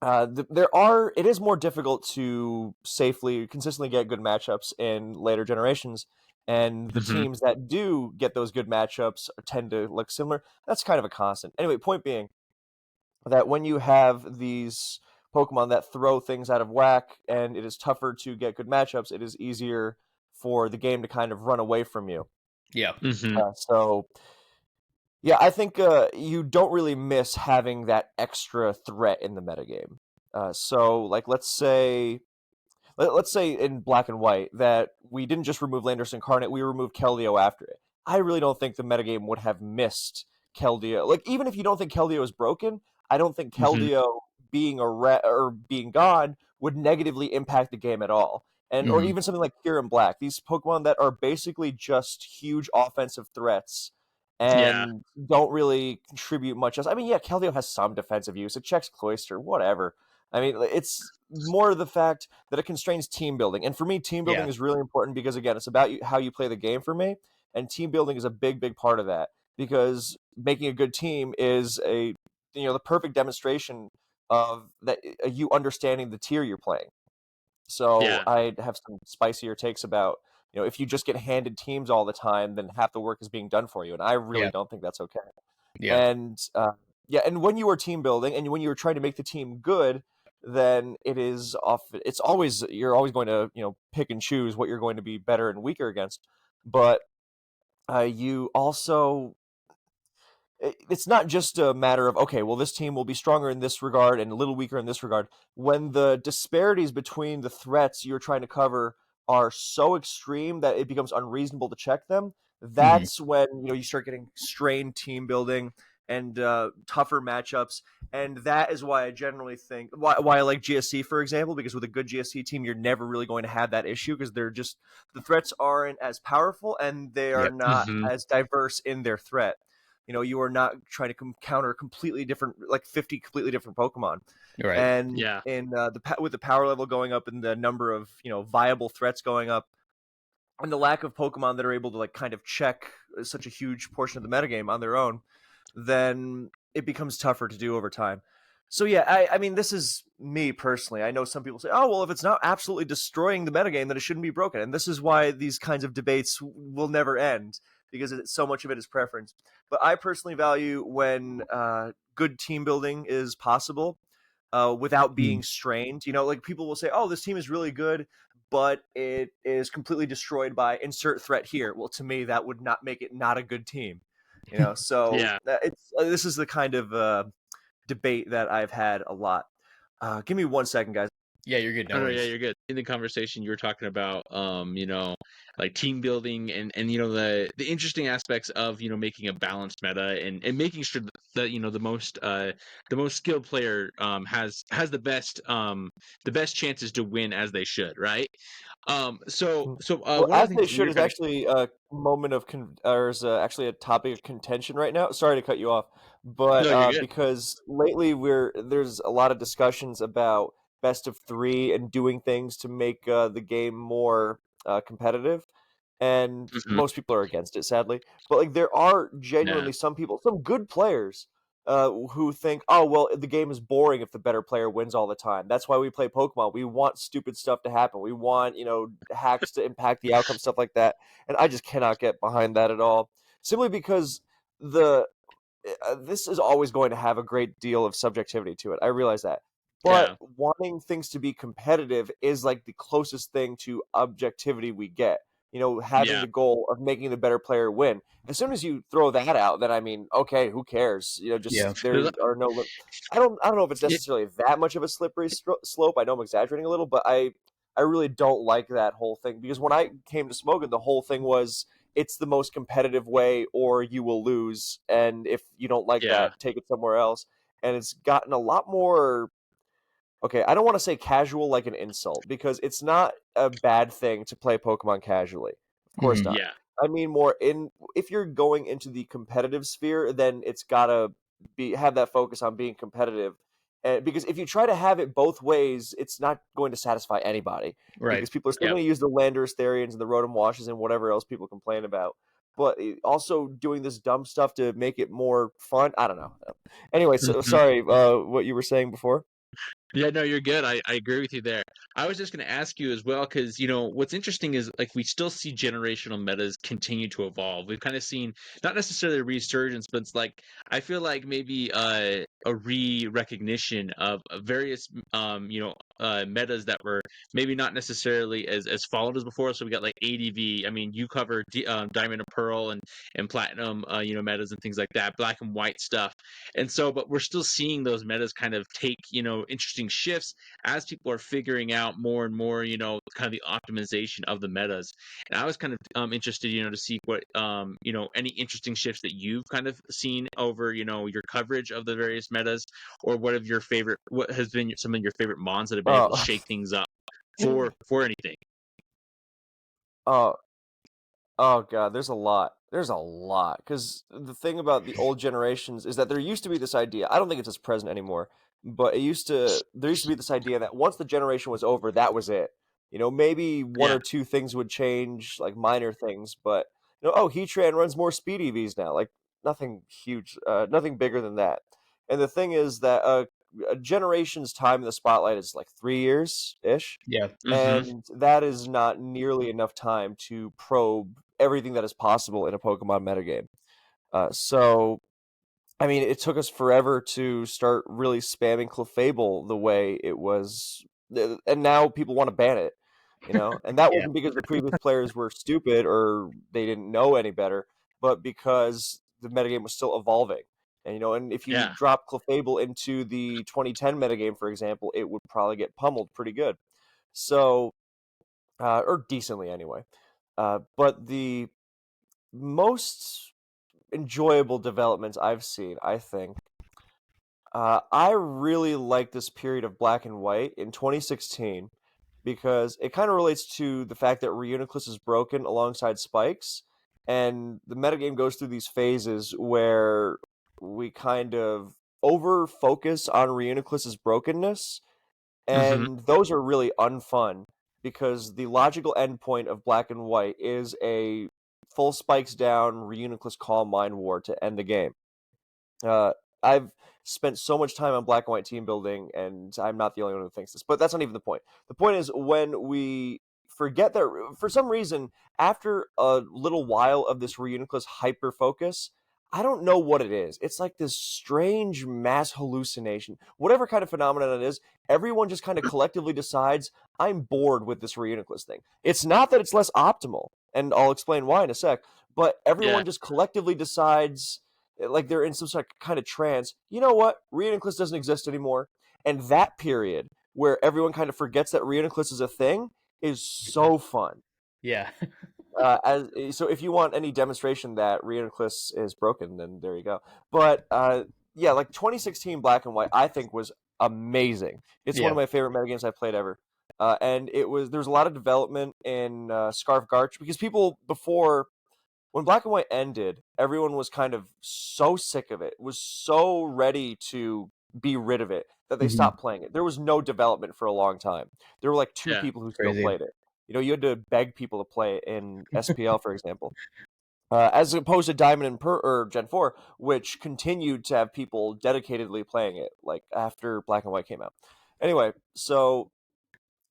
it is more difficult to safely, consistently get good matchups in later generations. And the Hmm. teams that do get those good matchups tend to look similar. That's kind of a constant. Anyway, point being, that when you have these Pokemon that throw things out of whack and it is tougher to get good matchups, it is easier for the game to kind of run away from you. Yeah, Hmm. So, yeah, I think you don't really miss having that extra threat in the metagame. So, like, let's say in Black and White that we didn't just remove Landorus Incarnate, we removed Keldeo after it. I really don't think the metagame would have missed Keldeo. Like, even if you don't think Keldeo is broken, I don't think Hmm. Keldeo being or being gone would negatively impact the game at all. And or Mhm. even something like Pure and Black, these Pokemon that are basically just huge offensive threats Yeah. and don't really contribute much else. I mean, yeah, Keldeo has some defensive use. It checks Cloyster, whatever. I mean, it's more the fact that it constrains team building. And for me, team building Yeah. is really important because, again, it's about how you play the game for me. And team building is a big, big part of that because making a good team is the perfect demonstration of that you understanding the tier you're playing. So Yeah. I have some spicier takes about, if you just get handed teams all the time, then half the work is being done for you. And I really Yeah. don't think that's okay. Yeah. And yeah, and when you are team building and when you are trying to make the team good, then you're always going to, pick and choose what you're going to be better and weaker against. But you also it's not just a matter of, okay, well, this team will be stronger in this regard and a little weaker in this regard. When the disparities between the threats you're trying to cover are so extreme that it becomes unreasonable to check them, Mhm. that's when you start getting strained team building and tougher matchups. And that is why I generally think why I like GSC, for example, because with a good GSC team, you're never really going to have that issue because the threats aren't as powerful and they are Yep. not Hmm. as diverse in their threat. You are not trying to counter completely different, like 50 completely different Pokemon. Right. And Yeah. in with the power level going up and the number of viable threats going up, and the lack of Pokemon that are able to like kind of check such a huge portion of the metagame on their own, then it becomes tougher to do over time. So yeah, I mean, this is me personally. I know some people say, oh well, if it's not absolutely destroying the metagame, then it shouldn't be broken. And this is why these kinds of debates will never end because so much of it is preference. But I personally value when good team building is possible without being Mhm. strained. Like people will say, oh, this team is really good, but it is completely destroyed by insert threat here. Well, to me, that would not make it not a good team. So Yeah. this is the kind of debate that I've had a lot. Give me 1 second, guys. Yeah, you're good. Oh No no, yeah, worries. you're good. In the conversation, you were talking about, like team building and the interesting aspects of making a balanced meta and making sure that the most skilled player has the best chances to win as they should, right? Well, One of as the they things we should were is kind of actually a moment of or is actually a topic of contention right now. Sorry to cut you off, but no, you're good. because lately there's a lot of discussions about best of three and doing things to make the game more competitive, and Hmm. most people are against it, sadly. But like there are Yeah, genuinely some people, some good players, who think, oh well, the game is boring if the better player wins all the time. That's why we play Pokemon. We want stupid stuff to happen. We want hacks to impact the outcome, stuff like that. And I just cannot get behind that at all. Simply because the this is always going to have a great deal of subjectivity to it. I realize that. But yeah, wanting things to be competitive is like the closest thing to objectivity we get. Having yeah, the goal of making the better player win. As soon as you throw that out, then I mean, okay, who cares? Yeah. Just there are no. I don't know if it's Yeah, necessarily that much of a slippery slope. I know I'm exaggerating a little, but I really don't like that whole thing because when I came to Smogon, the whole thing was it's the most competitive way or you will lose, and if you don't like yeah, that, take it somewhere else. And it's gotten a lot more, okay, I don't want to say casual like an insult because it's not a bad thing to play Pokemon casually. Of course Mhm. not. yeah, I mean more in if you're going into the competitive sphere, then it's gotta be have that focus on being competitive. Because if you try to have it both ways, it's not going to satisfy anybody. Right. Because people are still yep, going to use the Landorus Therians and the Rotom Washes and whatever else people complain about. But also doing this dumb stuff to make it more fun. I don't know. Anyway, so hmm, sorry. What you were saying before? yeah. No, you're good. I agree with you there. I was just going to ask you as well because what's interesting is like we still see generational metas continue to evolve. We've kind of seen not necessarily a resurgence, but it's like I feel like maybe a re-recognition of various metas that were maybe not necessarily as followed as before. So we got like ADV. I mean, you cover Diamond and Pearl and Platinum, metas and things like that, Black and White stuff. And so, but we're still seeing those metas kind of take, interesting shifts as people are figuring out more and more, kind of the optimization of the metas. And I was kind of interested, to see what, any interesting shifts that you've kind of seen over, your coverage of the various metas, or what has been some of your favorite mons that have been able to shake things up for anything. Oh, oh god, there's a lot. There's a lot. Because the thing about the old generations is that there used to be this idea. I don't think it's as present anymore, but there used to be this idea that once the generation was over, that was it. Maybe one Yeah. or two things would change, like minor things, but oh, Heatran runs more speed EVs now. Like nothing huge, nothing bigger than that. And the thing is that a generation's time in the spotlight is like 3 years ish. Yeah. And that is not nearly enough time to probe everything that is possible in a Pokemon metagame. So, I mean, it took us forever to start really spamming Clefable the way it was, and now people want to ban it, And that Yeah. wasn't because the previous players were stupid or they didn't know any better, but because the metagame was still evolving. And if you Yeah. drop Clefable into the 2010 metagame, for example, it would probably get pummeled pretty good. So, or decently anyway. But the most enjoyable developments I've seen, I think, I really like this period of Black and White in 2016 because it kind of relates to the fact that Reuniclus is broken alongside Spikes, and the metagame goes through these phases where we kind of over focus on Reuniclus's brokenness, and those are really unfun because the logical endpoint of Black and White is a full Spikes down Reuniclus Calm Mind War to end the game. I've spent so much time on Black and White team building, and I'm not the only one who thinks this, but that's not even the point. The point is when we forget that, for some reason, after a little while of this Reuniclus hyper focus, I don't know what it is. It's like this strange mass hallucination. Whatever kind of phenomenon it is, everyone just kind of collectively decides, I'm bored with this Reuniclus thing. It's not that it's less optimal, and I'll explain why in a sec, but everyone just collectively decides, like they're in some sort of kind of trance. You know what? Reuniclus doesn't exist anymore. And that period where everyone kind of forgets that Reuniclus is a thing is so fun. Yeah. So if you want any demonstration that Reuniclus is broken, then there you go. But yeah, like 2016 Black and White, I think was amazing. It's one of my favorite metagames I've played ever. And there was a lot of development in Scarf Garch because people before, when Black and White ended, everyone was kind of so sick of it, was so ready to be rid of it that they stopped playing it. There was no development for a long time. There were like two people who still played it. You had to beg people to play it in SPL, for example. As opposed to Diamond and or Gen 4, which continued to have people dedicatedly playing it, like after Black and White came out. Anyway, so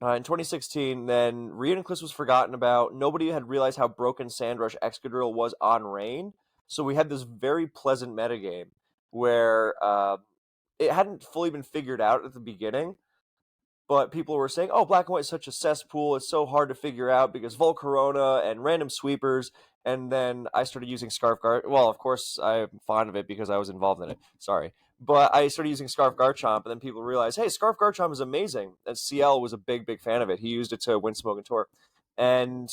in 2016, then Reuniclus was forgotten about. Nobody had realized how broken Sandrush Excadrill was on Rain. So we had this very pleasant metagame where it hadn't fully been figured out at the beginning, but people were saying, oh, Black and White is such a cesspool. It's so hard to figure out because Volcarona and random sweepers. And then I started using Scarf Guard. Well, of course, I'm fond of it because I was involved in it. Sorry. But I started using Scarf Garchomp, and then people realized, hey, Scarf Garchomp is amazing. And CL was a big, big fan of it. He used it to win Smoke and Tour. And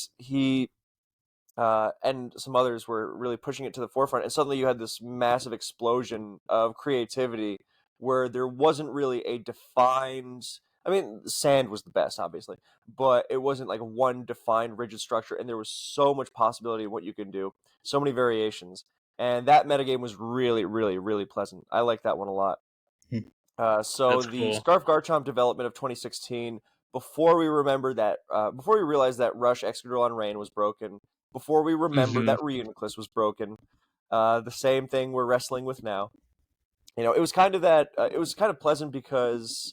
and some others were really pushing it to the forefront. And suddenly you had this massive explosion of creativity where there wasn't really a defined. I mean, Sand was the best, obviously, but it wasn't like one defined rigid structure, and there was so much possibility in what you can do, so many variations. And that metagame was really, really, really pleasant. I like that one a lot. So That's the cool. Scarf Garchomp development of 2016, before we realized that Rush Excadrill on Rain was broken, before we remembered that Reuniclus was broken, the same thing we're wrestling with now. It was kind of it was kind of pleasant because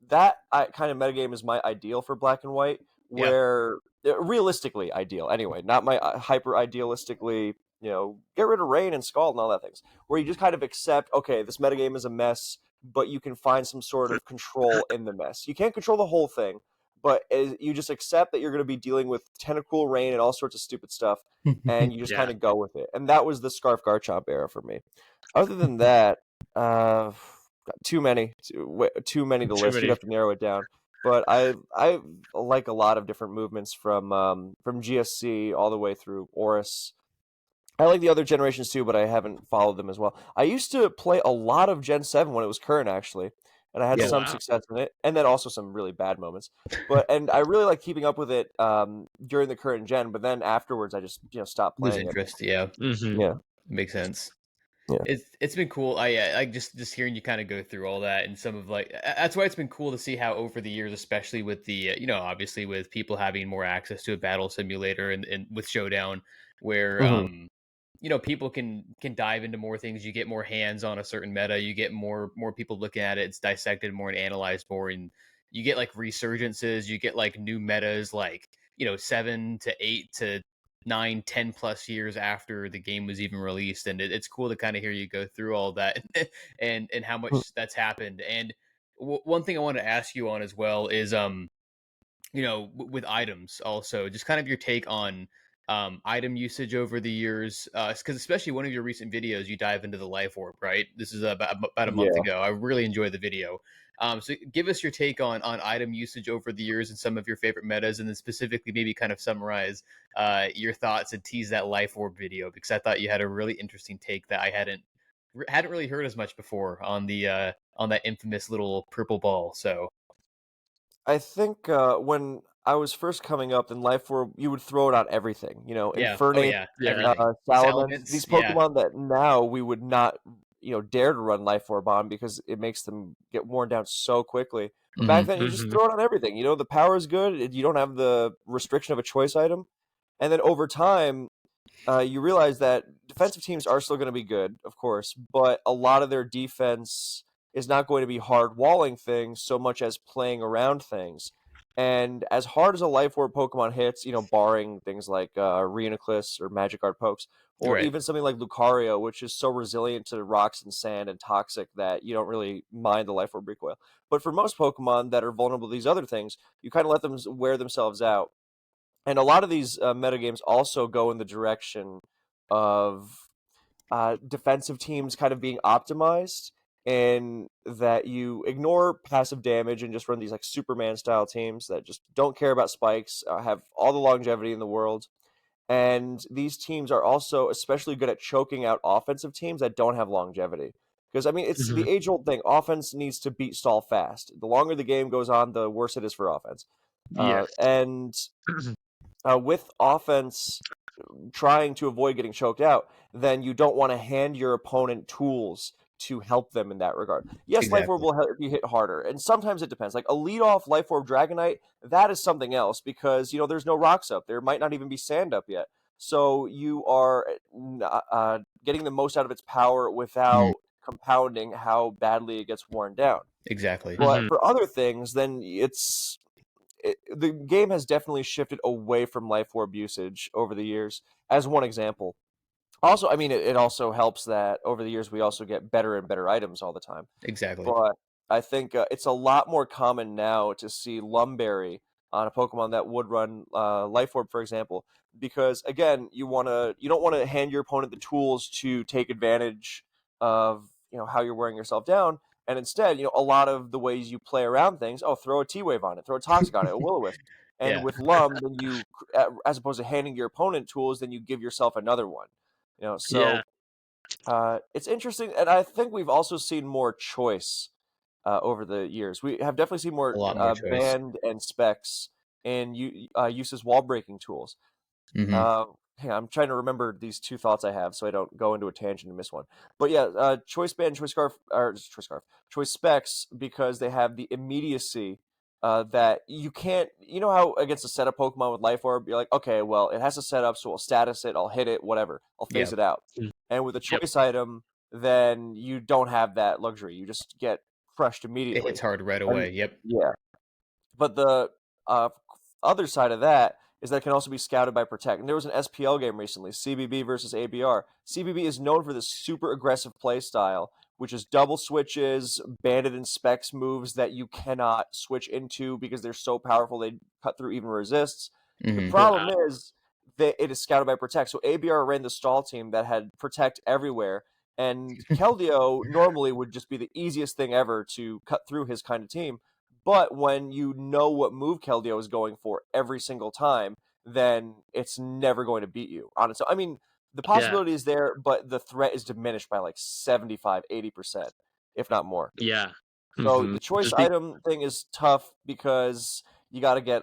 that kind of metagame is my ideal for Black and White, where realistically ideal anyway, not my hyper idealistically, get rid of Rain and Scald and all that things, where you just kind of accept, okay, this metagame is a mess, but you can find some sort of control in the mess. You can't control the whole thing, but you just accept that you're going to be dealing with tentacle rain and all sorts of stupid stuff, and you just Yeah. kind of go with it. And that was the Scarf Garchomp era for me. Other than that, too many, too many to Too list. You'd many. have to narrow it down. But I like a lot of different movements from GSC all the way through Oris. I like the other generations too, but I haven't followed them as well. I used to play a lot of Gen 7 when it was current, actually, and I had Yeah. Oh, some wow. success in it, and then also some really bad moments. And I really like keeping up with it during the current gen, but then afterwards I just stopped Lose playing it. interest. Yeah, Mm-hmm. Yeah, makes sense. yeah. It's been cool. I just hearing you kind of go through all that and some of that's why it's been cool to see how over the years, especially with the obviously with people having more access to a battle simulator and with Showdown, where Hmm. people can dive into more things. You get more hands on a certain meta. You get more people looking at it. It's dissected more and analyzed more, and you get like resurgences. You get like new metas, like 7 to 8 to 9, 10+ years after the game was even released, and it's cool to kind of hear you go through all that and how much that's happened. And one thing I want to ask you on as well is with items also, just kind of your take on item usage over the years, because especially one of your recent videos, you dive into the life orb, right? This is about a month Yeah. ago. I really enjoyed the video. So give us your take on item usage over the years and some of your favorite metas, and then specifically maybe kind of summarize your thoughts and tease that life orb video, because I thought you had a really interesting take that I hadn't really heard as much before on the on that infamous little purple ball. So I think when I was first coming up in Life Orb, you would throw it on everything. yeah, oh Infernape, yeah, Yeah. everything. Salamence, Salamence, these yeah. Pokemon that now we would not, dare to run Life Orb on because it makes them get worn down so quickly. But back Hmm. then, you just Mm-hmm. throw it on everything. The power is good. You don't have the restriction of a choice item. And then over time, you realize that defensive teams are still going to be good, of course, but a lot of their defense is not going to be hard walling things so much as playing around things. And as hard as a Life Orb Pokemon hits, barring things like Reuniclus or Magikarp pokes, or Right. even something like Lucario, which is so resilient to rocks and sand and toxic that you don't really mind the Life Orb recoil. But for most Pokemon that are vulnerable to these other things, you kind of let them wear themselves out. And a lot of these metagames also go in the direction of defensive teams kind of being optimized, in that you ignore passive damage and just run these like Superman style teams that just don't care about spikes, have all the longevity in the world. And these teams are also especially good at choking out offensive teams that don't have longevity. Because, I mean, it's Mm-hmm. the age old thing. Offense needs to beat stall fast. The longer the game goes on, the worse it is for offense. Yes. And with offense trying to avoid getting choked out, then you don't want to hand your opponent tools to help them in that regard. Yes, Life Orb Exactly. will help you hit harder, and sometimes it depends. Like a lead-off Life Orb Dragonite, that is something else because there's no rocks up. There might not even be sand up yet, so you are getting the most out of its power Mhm. without compounding how badly it gets worn down. Exactly. But Mm-hmm. for other things, then the game has definitely shifted away from life orb usage over the years, as one example. Also, I mean, it also helps that over the years we also get better and better items all the time. Exactly. But I think it's a lot more common now to see Lumberry on a Pokemon that would run Life Orb, for example, because again, you don't want to hand your opponent the tools to take advantage of how you're wearing yourself down, and instead, a lot of the ways you play around things, throw a T Wave on it, throw a Toxic on it, a Will-O-Wisp, and Yeah. with Lum, then as opposed to handing your opponent tools, then you give yourself another one. Yeah. So it's interesting, and I think we've also seen more choice over the years. We have definitely seen A more lot more choice. band and specs and uses wall breaking tools. Hmm. Uh, Hang on, I'm trying to remember these two thoughts I have so I don't go into a tangent and miss one. But yeah, choice band, choice scarf, or choice scarf, choice specs because they have the immediacy that you can't. You know how against a setup Pokemon with Life Orb, you're like, okay, well, it has to set up, so I'll status it, I'll hit it, whatever, I'll Yeah. phase it out. Mm. And with a Yep. choice item, then you don't have that luxury. You just get crushed It hits immediately. hard right And away. Yep. yeah, but the uh, other side of that is that it can also be scouted by Protect. And there was an SPL game recently, CBB versus ABR. CBB is known for this super aggressive play style, which is double switches, bandit and specs moves that you cannot switch into because they're so powerful they cut through even resists. The problem is that it is scouted by Protect. So ABR ran the stall team that had Protect everywhere, and Keldeo normally would just be the easiest thing ever to cut through his kind of team. But when you know what move Keldeo is going for every single time, then it's never going to beat you on its own. I mean, the possibility is there, but the threat is diminished by like 75, 80%, if not more. Yeah. So the choice item thing is tough because you got to get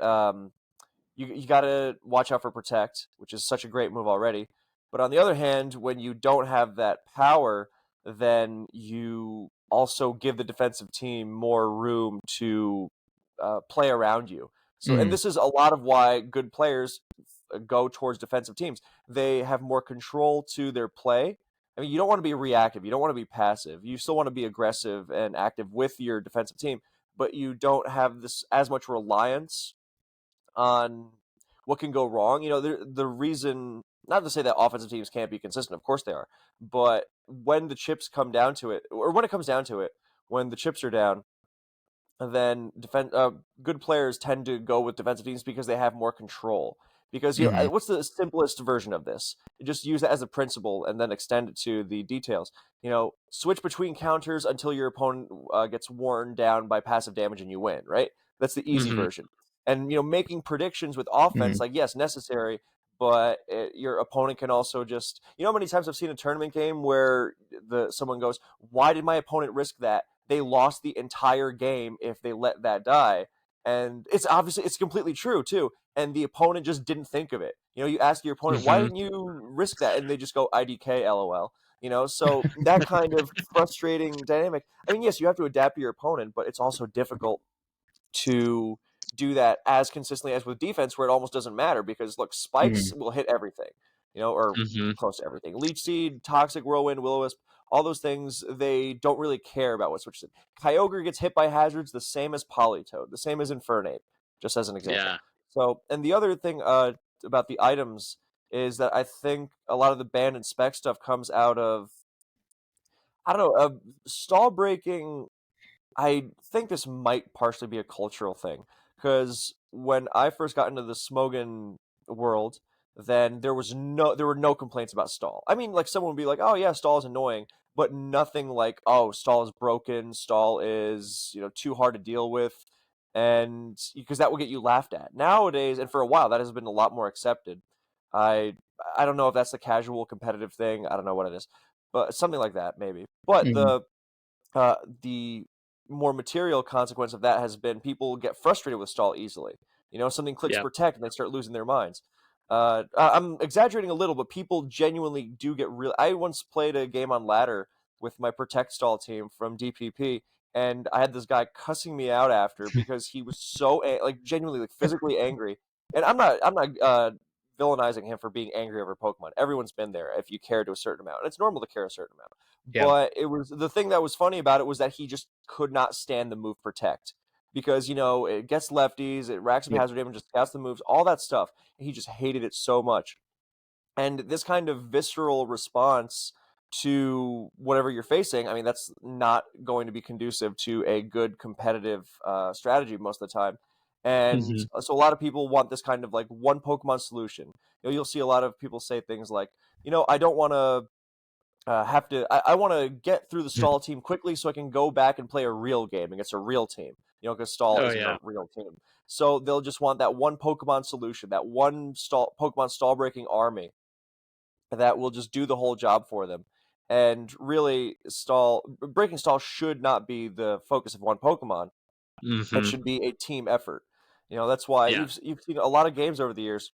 you got to watch out for Protect, which is such a great move already. But on the other hand, when you don't have that power, then you also give the defensive team more room to play around you. So, and this is a lot of why good players go towards defensive teams. They have more control to their play. I mean, you don't want to be reactive. You don't want to be passive. You still want to be aggressive and active with your defensive team, but you don't have this as much reliance on what can go wrong. You know, the reason, not to say that offensive teams can't be consistent, of course they are, but when the chips come down to it, or when it comes down to it, when the chips are down, then good players tend to go with defensive teams because they have more control. Because you know, what's the simplest version of this? Just use it as a principle and then extend it to the details. You know, switch between counters until your opponent gets worn down by passive damage and you win. Right? That's the easy version. And you know, making predictions with offense, like yes, necessary, but your opponent can also just, you know, how many times I've seen a tournament game where someone goes, "Why did my opponent risk that?" They lost the entire game if they let that die. And it's completely true too. And the opponent just didn't think of it. You know, you ask your opponent, why didn't you risk that? And they just go IDK, LOL. You know, so that kind of frustrating dynamic. I mean, yes, you have to adapt to your opponent, but it's also difficult to do that as consistently as with defense, where it almost doesn't matter because look, spikes will hit everything, you know, or close to everything. Leech Seed, Toxic, Whirlwind, Will-O-Wisp, all those things, they don't really care about what switches in. Kyogre gets hit by hazards the same as Politoed, the same as Infernape, just as an example. Yeah. So, and the other thing about the items is that I think a lot of the ban and spec stuff comes out of, I don't know, stall breaking. I think this might partially be a cultural thing because when I first got into the Smogon world, then there were no complaints about stall. I mean, like someone would be like, "Oh yeah, stall is annoying," but nothing like, "Oh, stall is broken, stall is, you know, too hard to deal with," and because that will get you laughed at. Nowadays, and for a while, that has been a lot more accepted. I I don't know if that's the casual competitive thing. I don't know what it is, but something like that maybe. But the more material consequence of that has been people get frustrated with stall easily. You know, something clicks Protect and they start losing their minds. I'm exaggerating a little, but people genuinely do get real. I once played a game on ladder with my Protect stall team from DPP, and I had this guy cussing me out after because he was so like genuinely like physically angry. And I'm not villainizing him for being angry over Pokemon. Everyone's been there if you care to a certain amount. And it's normal to care a certain amount. But it was the thing that was funny about it was that he just could not stand the move Protect because, you know, it gets lefties, it racks up hazard damage, just scouts the moves, all that stuff. He just hated it so much. And this kind of visceral response to whatever you're facing, I mean, that's not going to be conducive to a good competitive strategy most of the time. And so a lot of people want this kind of like one Pokemon solution. You know, you'll see a lot of people say things like, you know, I don't want to I want to get through the stall team quickly so I can go back and play a real game against a real team, you know, because stall isn't a real team. So they'll just want that one Pokemon solution, that one Pokemon stall breaking army that will just do the whole job for them. And really, breaking stall should not be the focus of one Pokemon. It should be a team effort. You know, that's why you've seen a lot of games over the years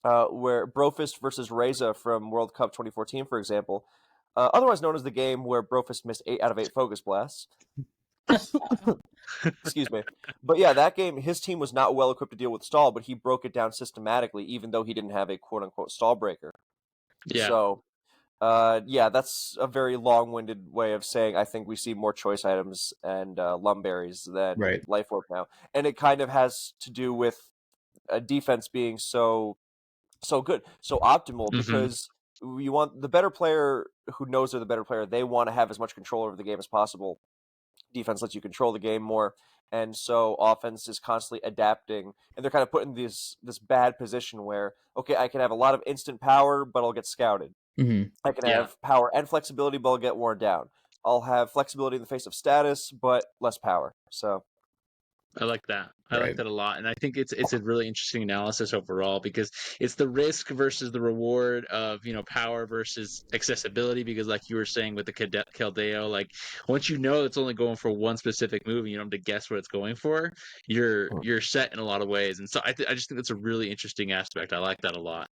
where Brofist versus Reza from World Cup 2014, for example, otherwise known as the game where Brofist missed 8 out of 8 focus blasts. Excuse me. But yeah, that game, his team was not well equipped to deal with stall, but he broke it down systematically, even though he didn't have a quote-unquote stall breaker. Yeah. So, yeah, that's a very long-winded way of saying I think we see more choice items and Lumberries than Life Orb now. And it kind of has to do with defense being so good, so optimal, Mm-hmm. because you want the better player who knows they're the better player. They want to have as much control over the game as possible. Defense lets you control the game more, and so offense is constantly adapting, and they're kind of put in this bad position where, okay, I can have a lot of instant power, but I'll get scouted. Hmm. I can Yeah. have power and flexibility, but I'll get worn down. I'll have flexibility in the face of status, but less power. So I like that. I like Right. that a lot, and I think it's a really interesting analysis overall because it's the risk versus the reward of power versus accessibility. Because like you were saying with the Keldeo, like once you know it's only going for one specific move, and you don't have to guess what it's going for. You're set in a lot of ways, and so I just think that's a really interesting aspect. I like that a lot.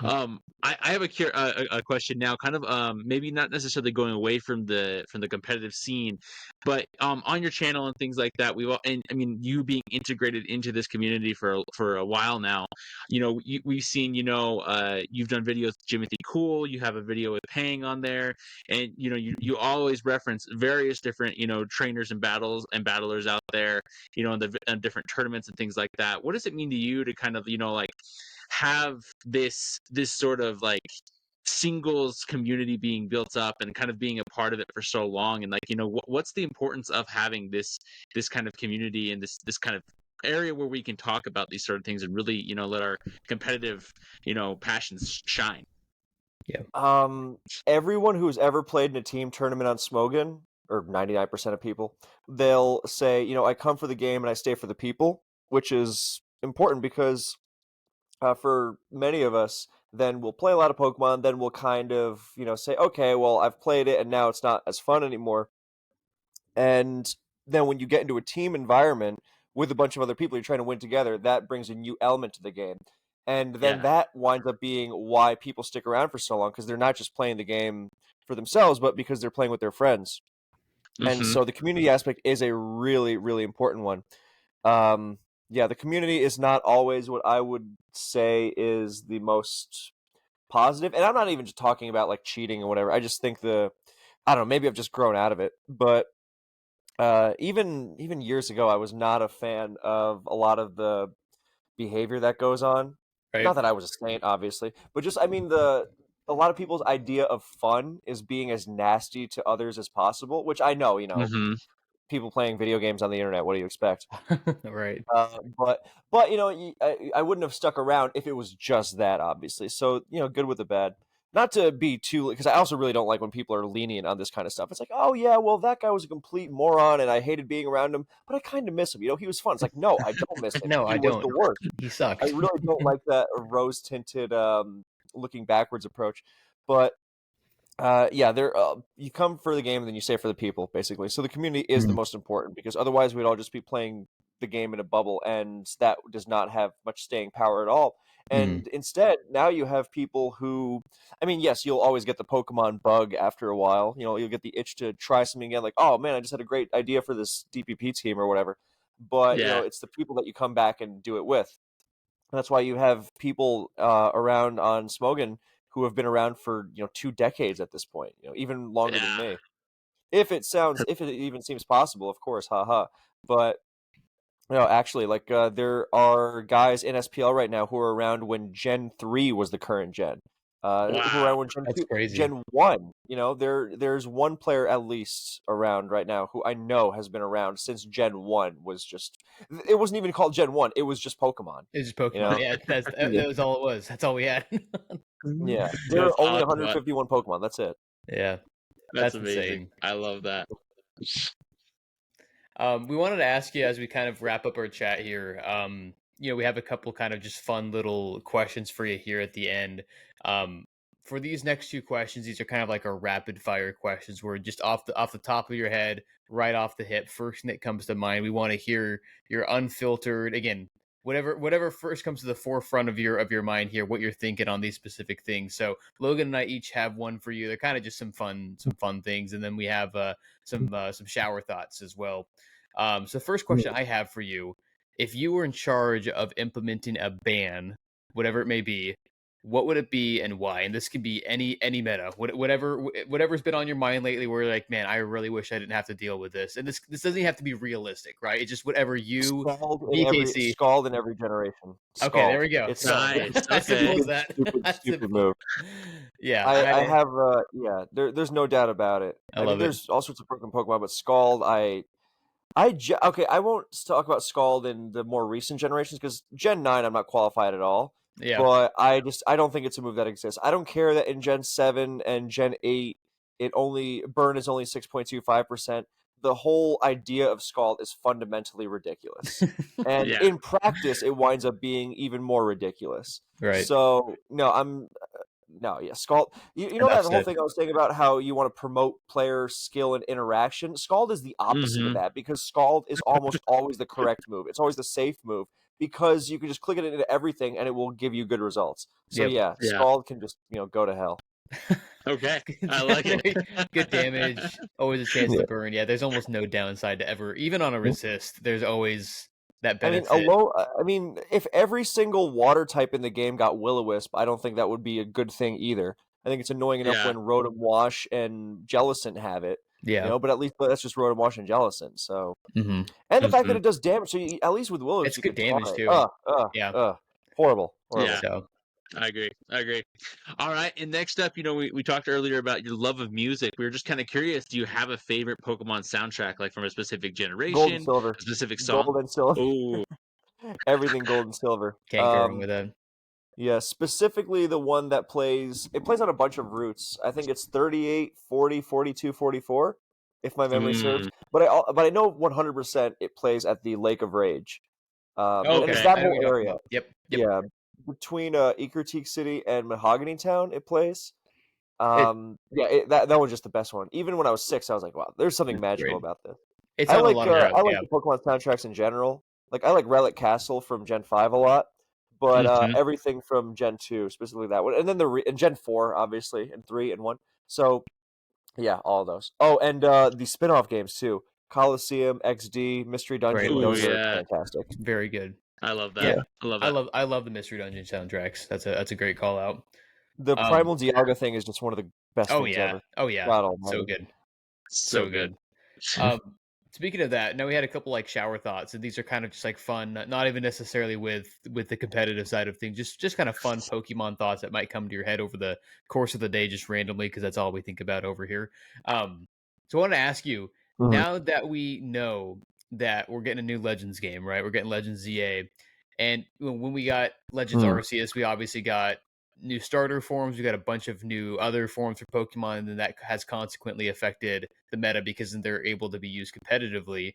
I have a question now, kind of maybe not necessarily going away from the competitive scene, but on your channel and things like that, and I mean you being integrated into this community for a while now, we've seen you've done videos with Jimothy Cool, you have a video with Pang on there, and you always reference various different trainers and battlers out there, in the different tournaments and things like that. What does it mean to you to kind of like have this sort of like singles community being built up and kind of being a part of it for so long, and like what's the importance of having this kind of community and this kind of area where we can talk about these sort of things and really let our competitive passions shine? Everyone who's ever played in a team tournament on Smogon, or 99% of people, they'll say, I come for the game and I stay for the people, which is important because for many of us, then we'll play a lot of Pokemon, then we'll kind of, say, okay, well, I've played it and now it's not as fun anymore. And then when you get into a team environment with a bunch of other people, you're trying to win together, that brings a new element to the game. And then Yeah. that winds up being why people stick around for so long, because they're not just playing the game for themselves, but because they're playing with their friends. And Mm-hmm. so the community aspect is a really, really important one. Yeah, the community is not always what I would say is the most positive. And I'm not even just talking about like cheating or whatever. I just think I don't know, maybe I've just grown out of it. But even years ago, I was not a fan of a lot of the behavior that goes on. Not Right. that I was a saint, obviously, but just I mean a lot of people's idea of fun is being as nasty to others as possible, which I know, Mm-hmm. people playing video games on the internet. What do you expect? Right. But I wouldn't have stuck around if it was just that, obviously. So good with the bad. Not to be too, because I also really don't like when people are lenient on this kind of stuff. It's like, oh yeah, well that guy was a complete moron, and I hated being around him, but I kind of miss him. He was fun. It's like, no, I don't miss him. No, He I was don't. the worst. He I sucked. really don't like that rose tinted, looking backwards approach. But yeah, you come for the game and then you stay for the people, basically. So the community is the Mhm. most important, because otherwise we'd all just be playing the game in a bubble, and that does not have much staying power at all. Mhm. And instead, now you have people who, I mean, yes, you'll always get the Pokemon bug after a while. You'll get the itch to try something again, like, oh man, I just had a great idea for this DPP team or whatever. But Yeah. it's the people that you come back and do it with. That's why you have people around on Smogon who have been around for 2 decades at this point. Even longer than Yeah. me. If it even seems possible, of course, haha. But actually, like there are guys in SPL right now who are around when Gen 3 was the current gen. Who are Wow. around when Gen That's 2, crazy. Gen 1. There's one player at least around right now who I know has been around since Gen 1 was just. It wasn't even called Gen 1. It was just Pokemon. It's just You Pokemon. know. Yeah, Yeah. that was all it was. That's all we had. Yeah, there That's are only awesome. 151 Pokemon. That's it. Yeah, That's that's amazing. insane. I love that. We wanted to ask you as we kind of wrap up our chat here. We have a couple kind of just fun little questions for you here at the end. Um, for these next two questions, these are kind of like our rapid fire questions. Where just off the top of your head, right off the hip, first thing that comes to mind. We want to hear your unfiltered, again, whatever first comes to the forefront of your mind here, what you're thinking on these specific things. So Logan and I each have one for you. They're kind of just some fun things, and then we have some shower thoughts as well. So the first question I have for you: if you were in charge of implementing a ban, whatever it may be, what would it be and why? And this could be any meta, whatever's been on your mind lately. Where you're like, man, I really wish I didn't have to deal with this. And this doesn't even have to be realistic, right? It's just whatever you BKC. Scald in every generation. Okay, there Scald. we go. It's So Nice. as Okay. simple as stupid, that. stupid, That's stupid simple. move. Yeah, I have there's no doubt about it. I I mean, love it. there's all sorts of broken Pokemon, but Scald, okay, I won't talk about Scald in the more recent generations because Gen 9 I'm not qualified at all. Yeah. But I don't think it's a move that exists. I don't care that in Gen 7 and Gen 8 burn is only 6.25%. The whole idea of Scald is fundamentally ridiculous. And Yeah. in practice it winds up being even more ridiculous. Right. So, Scald. You know Enough that whole said. thing I was saying about how you want to promote player skill and interaction? Scald is the opposite of Mhm. that because Scald is almost always the correct move. It's always the safe move because you can just click it into everything and it will give you good results. So Yep. yeah, Yeah. Scald can just go to hell. Okay. I like it. Good damage, always a chance Yeah. to burn. Yeah, there's almost no downside to ever, even on a resist. There's always that I mean, benefit. if every single water type in the game got Will-O-Wisp, I don't think that would be a good thing either. I think it's annoying enough Yeah. when Rotom Wash and Jellicent have it, Yeah. but at least that's just Rotom Wash and Jellicent. So, Mm-hmm. and the fact that Mhm. it does damage, so at least with Will-O-Wisp It's you good could taunt damage it. too. Yeah. Horrible. Yeah. So I agree. All right. And next up, we talked earlier about your love of music. We were just kind of curious. Do you have a favorite Pokemon soundtrack, like from a specific Gold and generation, silver. a specific song? Gold and silver. Oh, Everything gold and silver. can't go wrong with that. Yeah, specifically the one that plays on a bunch of routes. I think it's 38, 40, 42, 44, if my memory serves. But I know 100% it plays at the Lake of Rage. And it's okay. that I know what whole you're talking area. about. Yep. Yeah, between Ekertique City and Mahogany Town it plays. That one's just the best one. Even when I was 6, I was like, wow, there's something It's magical great. about this. It's on a lot of routes. I like Yeah. the Pokemon soundtracks in general. Like I like Relic Castle from Gen 5 a lot, but Mhm. everything from Gen 2, specifically that one, and then and Gen 4 obviously, and 3 and 1. So yeah, all of those. Oh, and the spin-off games too. Coliseum, XD, Mystery Great Dungeon, Ooh, ones. those are yeah. fantastic. Very good. I love Yeah. that. I love that. I love the Mystery Dungeon soundtracks. That's a great call out. The Primal Dialga thing is just one of the best Oh things yeah. ever. Oh yeah. God So almighty. good. So good. Um, speaking of that, now we had a couple like shower thoughts, and these are kind of just like fun, not even necessarily with the competitive side of things, just kind of fun Pokemon thoughts that might come to your head over the course of the day, just randomly, because that's all we think about over here. So I want to ask you, Mhm. now that we know that we're getting a new Legends game, right? We're getting Legends ZA, and when we got Legends Mhm. Arceus, we obviously got new starter forms. We got a bunch of new other forms for Pokemon, and then that has consequently affected the meta because then they're able to be used competitively.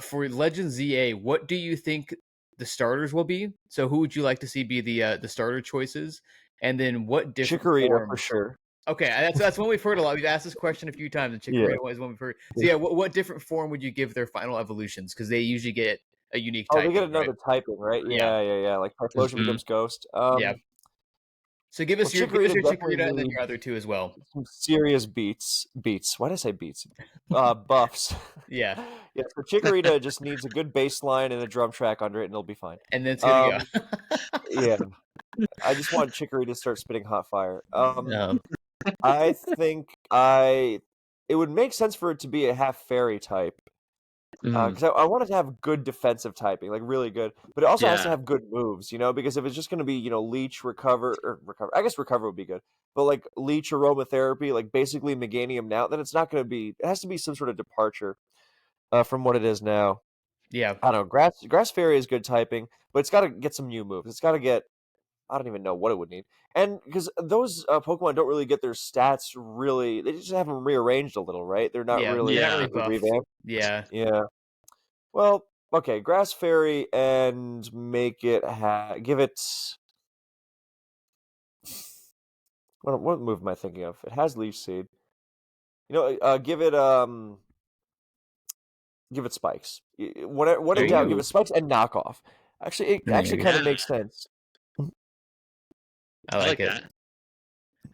For Legends ZA, what do you think the starters will be? So who would you like to see be the starter choices? And then what different Chikorita for forms? sure. Okay, that's one we've heard a lot. We've asked this question a few times, and Yeah. Chikorita is one we've heard. So yeah, what different form would you give their final evolutions? Because they usually get a unique Oh, they get typing, right? another typing, right? Yeah, Yeah. Like Typhlosion Mhm. becomes Ghost. yeah. So give Well, us your Chikorita definitely Chikorita and then needs your other two as well. some serious beats. Why did I say beats? Buffs. Yeah, Yeah, so Chikorita just needs a good bass line and a drum track under it, and it'll be fine. and then it's good to Um, yeah, go. I just want Chikorita to start spitting hot fire. um, I think it would make sense for it to be a half fairy type. Mm. Because I want it to have good defensive typing, like really good, but it also has to Yeah. have good moves, because if it's just going to be, Leech, recover, I guess recover would be good, but like Leech, aromatherapy, like basically Meganium now, then it's not going to be, it has to be some sort of departure from what it is now. yeah, I don't know, Grass Fairy is good typing, but it's got to get some new moves. It's got to get, I don't even know what it would need. And because those Pokemon don't really get their stats really, they just have them rearranged a little, right? They're not yeah. really They're not Yeah. really completely buffed. revamped. Yeah, Yeah. Well, okay, Grass Fairy and make it give it what move am I thinking of? It has Leaf Seed. Give it spikes. What there in you doubt, go. give it spikes and knockoff. Actually, it There actually you go. kind of Yeah. makes sense. I I like like it. that.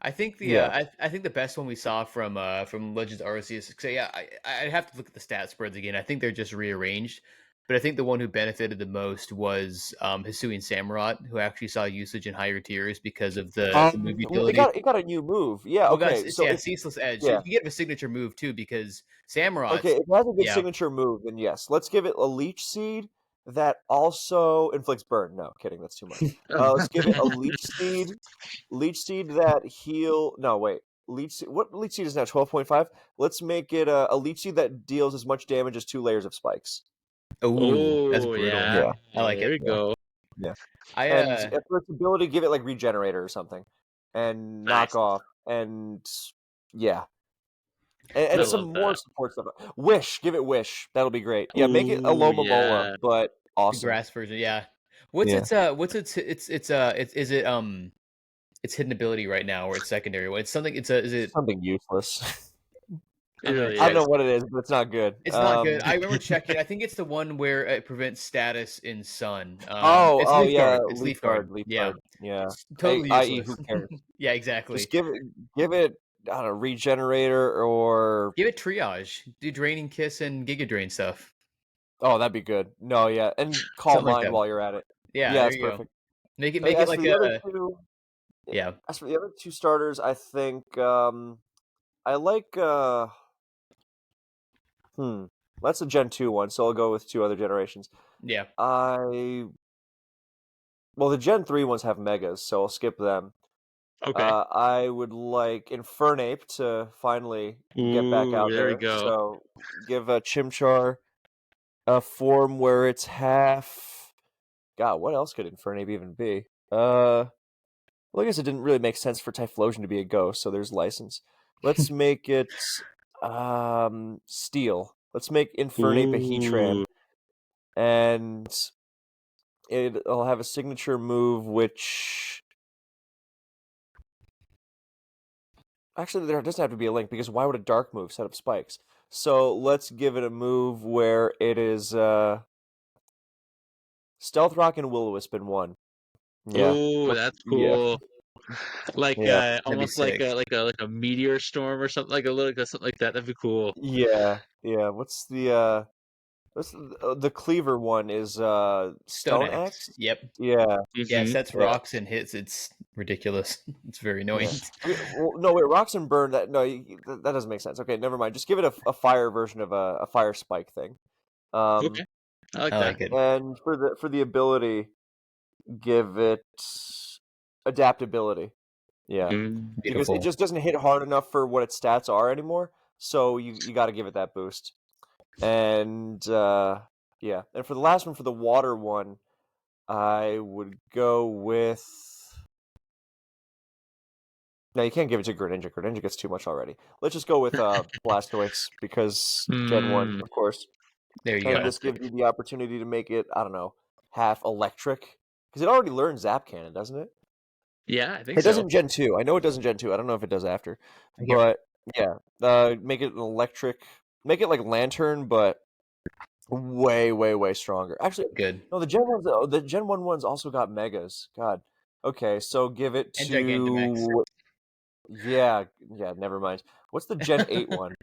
I think Yeah. I think the best one we saw from Legends Arceus. So yeah, I'd have to look at the stat spreads again. I think they're just rearranged, But I think the one who benefited the most was Hisuian Samurott, who actually saw usage in higher tiers because of the move Well, utility. it got a new move. Yeah, Well, guys, okay. So if Ceaseless Edge. So yeah, you can get a signature move too because Samurott. okay, if it has a good Yeah. signature move, then yes. Let's give it a leech seed that also inflicts burn. No, kidding, that's too much. Let's give it a leech seed that heal. No, wait. Leech seed, what leech seed is now 12.5? Let's make it a leech seed that deals as much damage as 2 layers of spikes. Oh, that's Oh brutal. yeah. Yeah. I like There it. we go. Yeah. I And for its ability, give it like regenerator or something, and knock Nice. off, and yeah, and, I and some love more that. support stuff. Wish, give it wish. That'll be great. Yeah, make it a Ooh, Lomomola, yeah. but the awesome. grass version. Yeah. Yeah. Is it its hidden ability right now or its secondary? It's something. Is it? Something useless. It really I don't know is. what it is, but it's not good. It's not good. I remember checking. I think it's the one where it prevents status in Sun. It's Oh Leaf yeah, Guard. It's Leaf Guard. leaf Yeah. guard. Yeah. It's totally I.e., who useless. cares? Yeah, exactly. Just give it I don't know, regenerator or Give it triage. Do Draining Kiss and Giga Drain stuff. oh, that'd be good. No, yeah, and call Something like mind that. while you're at it. Yeah, Yeah, there that's you go. perfect. Make it As for like the other a two, yeah. as for the other two starters, I think I like that's a Gen 2 one, so I'll go with 2 other generations. Yeah. Well, the Gen 3 ones have megas, so I'll skip them. Okay. I would like Infernape to finally get back Ooh, out there we there. go. So give a Chimchar a form where it's half. God, what else could Infernape even be? Well, I guess it didn't really make sense for Typhlosion to be a ghost, so there's license. Let's make it Steel. Let's make Infernape a Heatran, Ooh. and it'll have a signature move which actually there doesn't have to be a link because why would a dark move set up spikes? So let's give it a move where it is Stealth Rock and Will-O-Wisp in one. Yeah. Oh, that's Yeah. cool. Like Yeah. almost sick. like a meteor storm or something like something like that. That'd be cool. Yeah. Yeah. What's the cleaver one is Stone Axe? Yep. Yeah. Yeah, Mhm. sets Yeah. rocks and hits. It's ridiculous. It's very annoying. Yeah. Well, no, wait, Rocks and Burn, that doesn't make sense. Okay, never mind. Just give it a fire version of a fire spike thing. Okay. I like I that. like it. And for the ability, give it adaptability. Yeah. Mm. Because Beautiful. it just doesn't hit hard enough for what its stats are anymore. So you got to give it that boost. And yeah. And for the last one, for the water one, I would go with. No, you can't give it to Greninja. Greninja gets too much already. Let's just go with Blastoise because Gen 1, of course. There you And go. this gives you the opportunity to make it, I don't know, half electric. Because it already learns Zap Cannon, doesn't it? Yeah, I think It so. does in Gen 2. I know it does in Gen 2. I don't know if it does after. Okay. But yeah, make it an electric. Make it like Lantern, but way, way, way stronger. Actually, Good. no, the Gen 1 ones also got Megas. God. Okay, so give it And to. Gigantamax. Yeah, never mind. What's the Gen 8 one?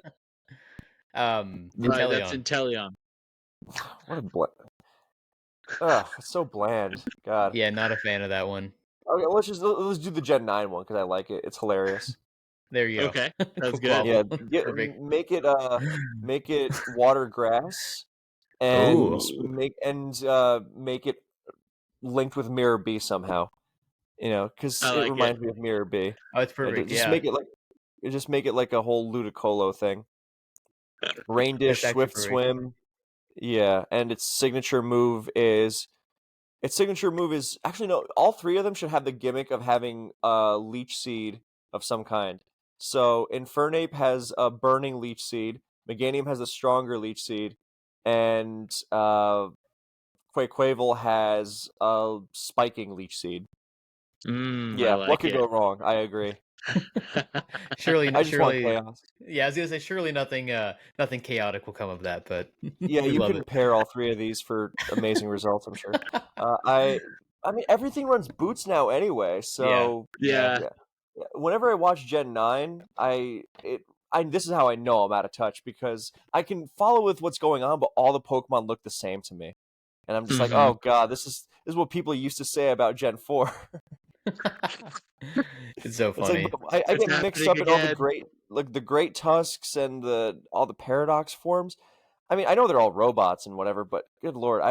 Right, that's Inteleon. Inteleon. What a ugh, it's so bland. God. Yeah, not a fan of that one. Okay, let's do the Gen 9 one because I like it. It's hilarious. There you go. Okay, that's good. Yeah, Perfect. make it water grass and Ooh. make it linked with Mirror B somehow. You know, because I it like reminds me of Mirror B. Oh, it's perfect. Just Yeah. make it like a whole Ludicolo thing. Rain That's Dish, actually Swift perfect. Swim. Yeah, and its signature move is actually no. All 3 of them should have the gimmick of having a leech seed of some kind. So Infernape has a burning leech seed. Meganium has a stronger leech seed, and Quaquaval has a spiking leech seed. I Yeah, like what could it. go wrong? I agree. Surely, I just want surely. chaos. Yeah, I was gonna say surely nothing chaotic will come of that, but Yeah, we you love can it. pair all 3 of these for amazing results. I'm sure. I mean, everything runs boots now anyway, Yeah. so Yeah. Yeah. yeah. Whenever I watch Gen 9, I this is how I know I'm out of touch, because I can follow with what's going on, but all the Pokemon look the same to me, and I'm just like, Mhm. oh god, this is what people used to say about Gen 4. It's so It's like, funny. I It's get mixed happening up in all the again. great Tusks and all the Paradox forms. I mean, I know they're all robots and whatever, but good lord,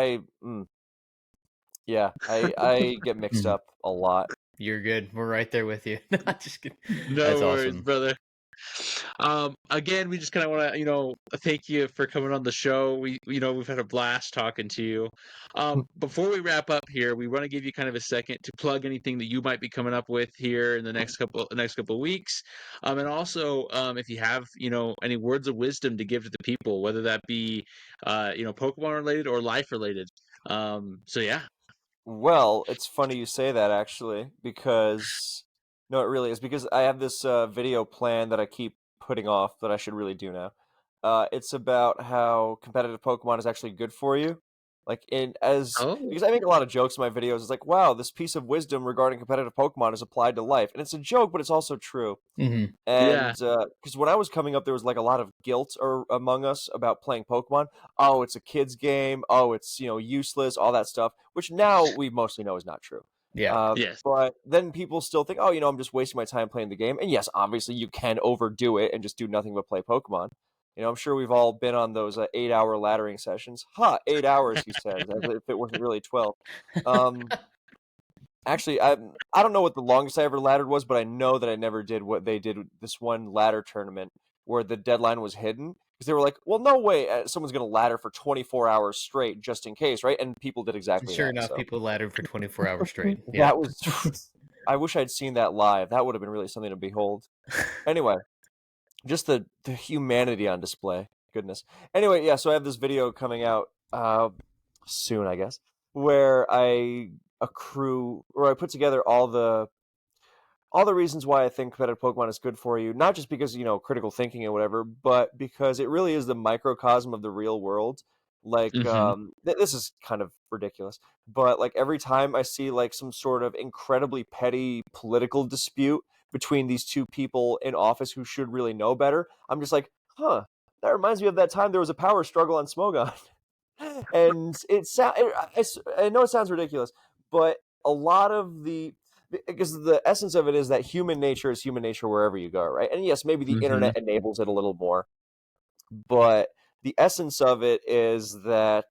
yeah, I get mixed Mhm. up a lot. You're good. We're right there with you. Just kidding. No That's worries, awesome. brother. Again, we just kind of want to, thank you for coming on the show. We've had a blast talking to you. Before we wrap up here, we want to give you kind of a second to plug anything that you might be coming up with here in the next couple weeks. And also, if you have, any words of wisdom to give to the people, whether that be, Pokemon related or life related. So yeah. Well, it's funny you say that, actually, because no, it really is, because I have this video plan that I keep putting off that I should really do now. It's about how competitive Pokemon is actually good for you. Like, Oh. because I make a lot of jokes in my videos. It's like, wow, this piece of wisdom regarding competitive Pokemon is applied to life, and it's a joke, but it's also true. Hmm. And Yeah. because when I was coming up, there was like a lot of guilt among us about playing Pokemon. Oh, it's a kid's game. Oh, it's useless. All that stuff, which now we mostly know is not true. Yeah. Yes. But then people still think, oh, I'm just wasting my time playing the game. And yes, obviously you can overdo it and just do nothing but play Pokemon. I'm sure we've all been on those 8-hour laddering sessions. Ha, 8 hours, he says, as if it wasn't really 12. Um, Actually, I don't know what the longest I ever laddered was, but I know that I never did what they did with this one ladder tournament where the deadline was hidden, because they were like, "Well, no way, someone's gonna ladder for 24 hours straight just in case, right?" And people did And exactly sure that. enough, So people laddered for 24 hours straight. Yeah. that was, I wish I'd seen that live. That would have been really something to behold. Anyway, just the humanity on display. Goodness. Anyway, yeah. So I have this video coming out soon, I guess, where I put together all the reasons why I think competitive Pokemon is good for you, not just because, critical thinking and whatever, but because it really is the microcosm of the real world. Like, Hmm. this is kind of ridiculous, but like every time I see like some sort of incredibly petty political dispute between these two people in office who should really know better, I'm just like, huh, that reminds me of that time there was a power struggle on Smogon. And I know it sounds ridiculous, but a lot of because the essence of it is that human nature is human nature wherever you go, right? And yes, maybe the Hmm. internet enables it a little more, but the essence of it is that,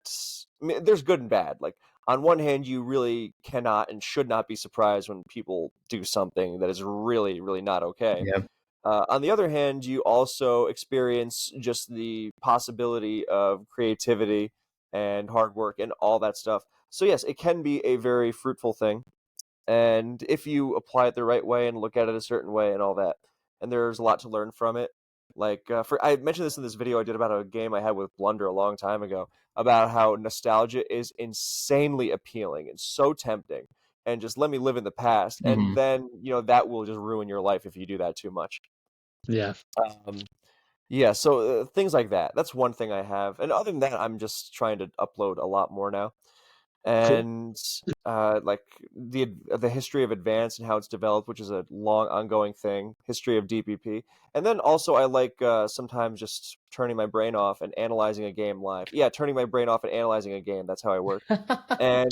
I mean, there's good and bad. Like, on one hand, you really cannot and should not be surprised when people do something that is really, really not okay. Yeah. On the other hand, you also experience just the possibility of creativity and hard work and all that stuff. So yes, it can be a very fruitful thing, and if you apply it the right way and look at it a certain way and all that, and there's a lot to learn from it. Like, I mentioned this in this video I did about a game I had with Blunder a long time ago, about how nostalgia is insanely appealing and so tempting, and just let me live in the past, and Hmm. then that will just ruin your life if you do that too much. Yeah. Um, yeah, so things like that. That's one thing I have, and other than that, I'm just trying to upload a lot more now, Cool. and like the history of Advance and how it's developed, which is a long ongoing thing, history of DPP, and then also I like sometimes just turning my brain off and analyzing a game live. Yeah, turning my brain off and analyzing a game. That's how I work, and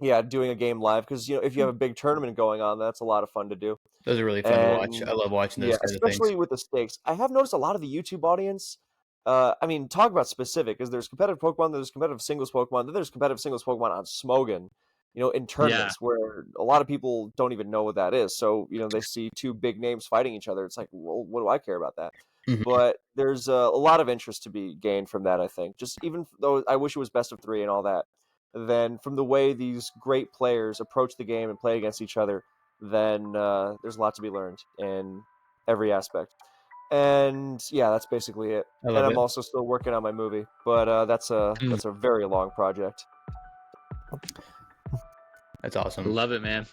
yeah, doing a game live, because if you have a big tournament going on, that's a lot of fun to do. Those are really fun to watch. I And love watching yeah, those kind of things. especially with the stakes. I have noticed a lot of the YouTube audience. I mean, talk about specific, because there's competitive Pokemon, there's competitive singles Pokemon, then there's competitive singles Pokemon on Smogon, in Yeah. tournaments where a lot of people don't even know what that is. So, they see two big names fighting each other. It's like, well, what do I care about that? Hmm. But there's a lot of interest to be gained from that, I think. Just even though I wish it was best of three and all that, then from the way these great players approach the game and play against each other, then there's a lot to be learned in every aspect. And yeah, that's basically it. I And love I'm it. also still working on my movie, but that's a very long project. That's awesome. Love it, man.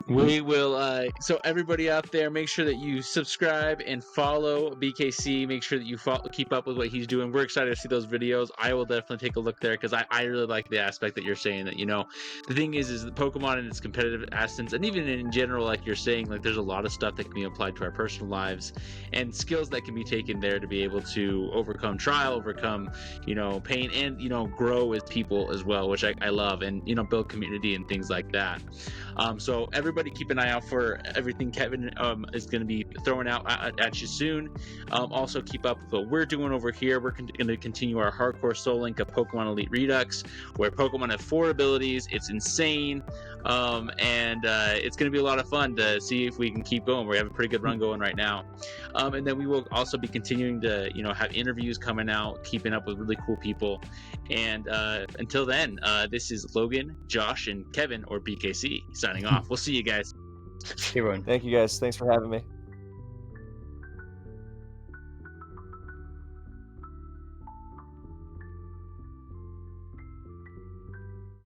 We will. So everybody out there, make sure that you subscribe and follow BKC. Make sure that you keep up with what he's doing. We're excited to see those videos. I will definitely take a look there because I really like the aspect that you're saying that, the thing is the Pokemon and its competitive essence, and even in general, like you're saying, like there's a lot of stuff that can be applied to our personal lives and skills that can be taken there to be able to overcome trial, overcome, pain, and grow as people as well, which I love, and build community and things like that. So everybody keep an eye out for everything Kevin is going to be throwing out at you soon. Also keep up with what we're doing over here. We're going to continue our hardcore Soul Link of Pokemon Elite Redux, where Pokemon have 4 abilities. It's insane. And it's going to be a lot of fun to see if we can keep going. We have a pretty good run going right now. And then we will also be continuing to, have interviews coming out, keeping up with really cool people. And until then, this is Logan, Josh, and Kevin, or BKC, signing off. We'll see you guys. Hey, everyone. Thank you guys. Thanks for having me.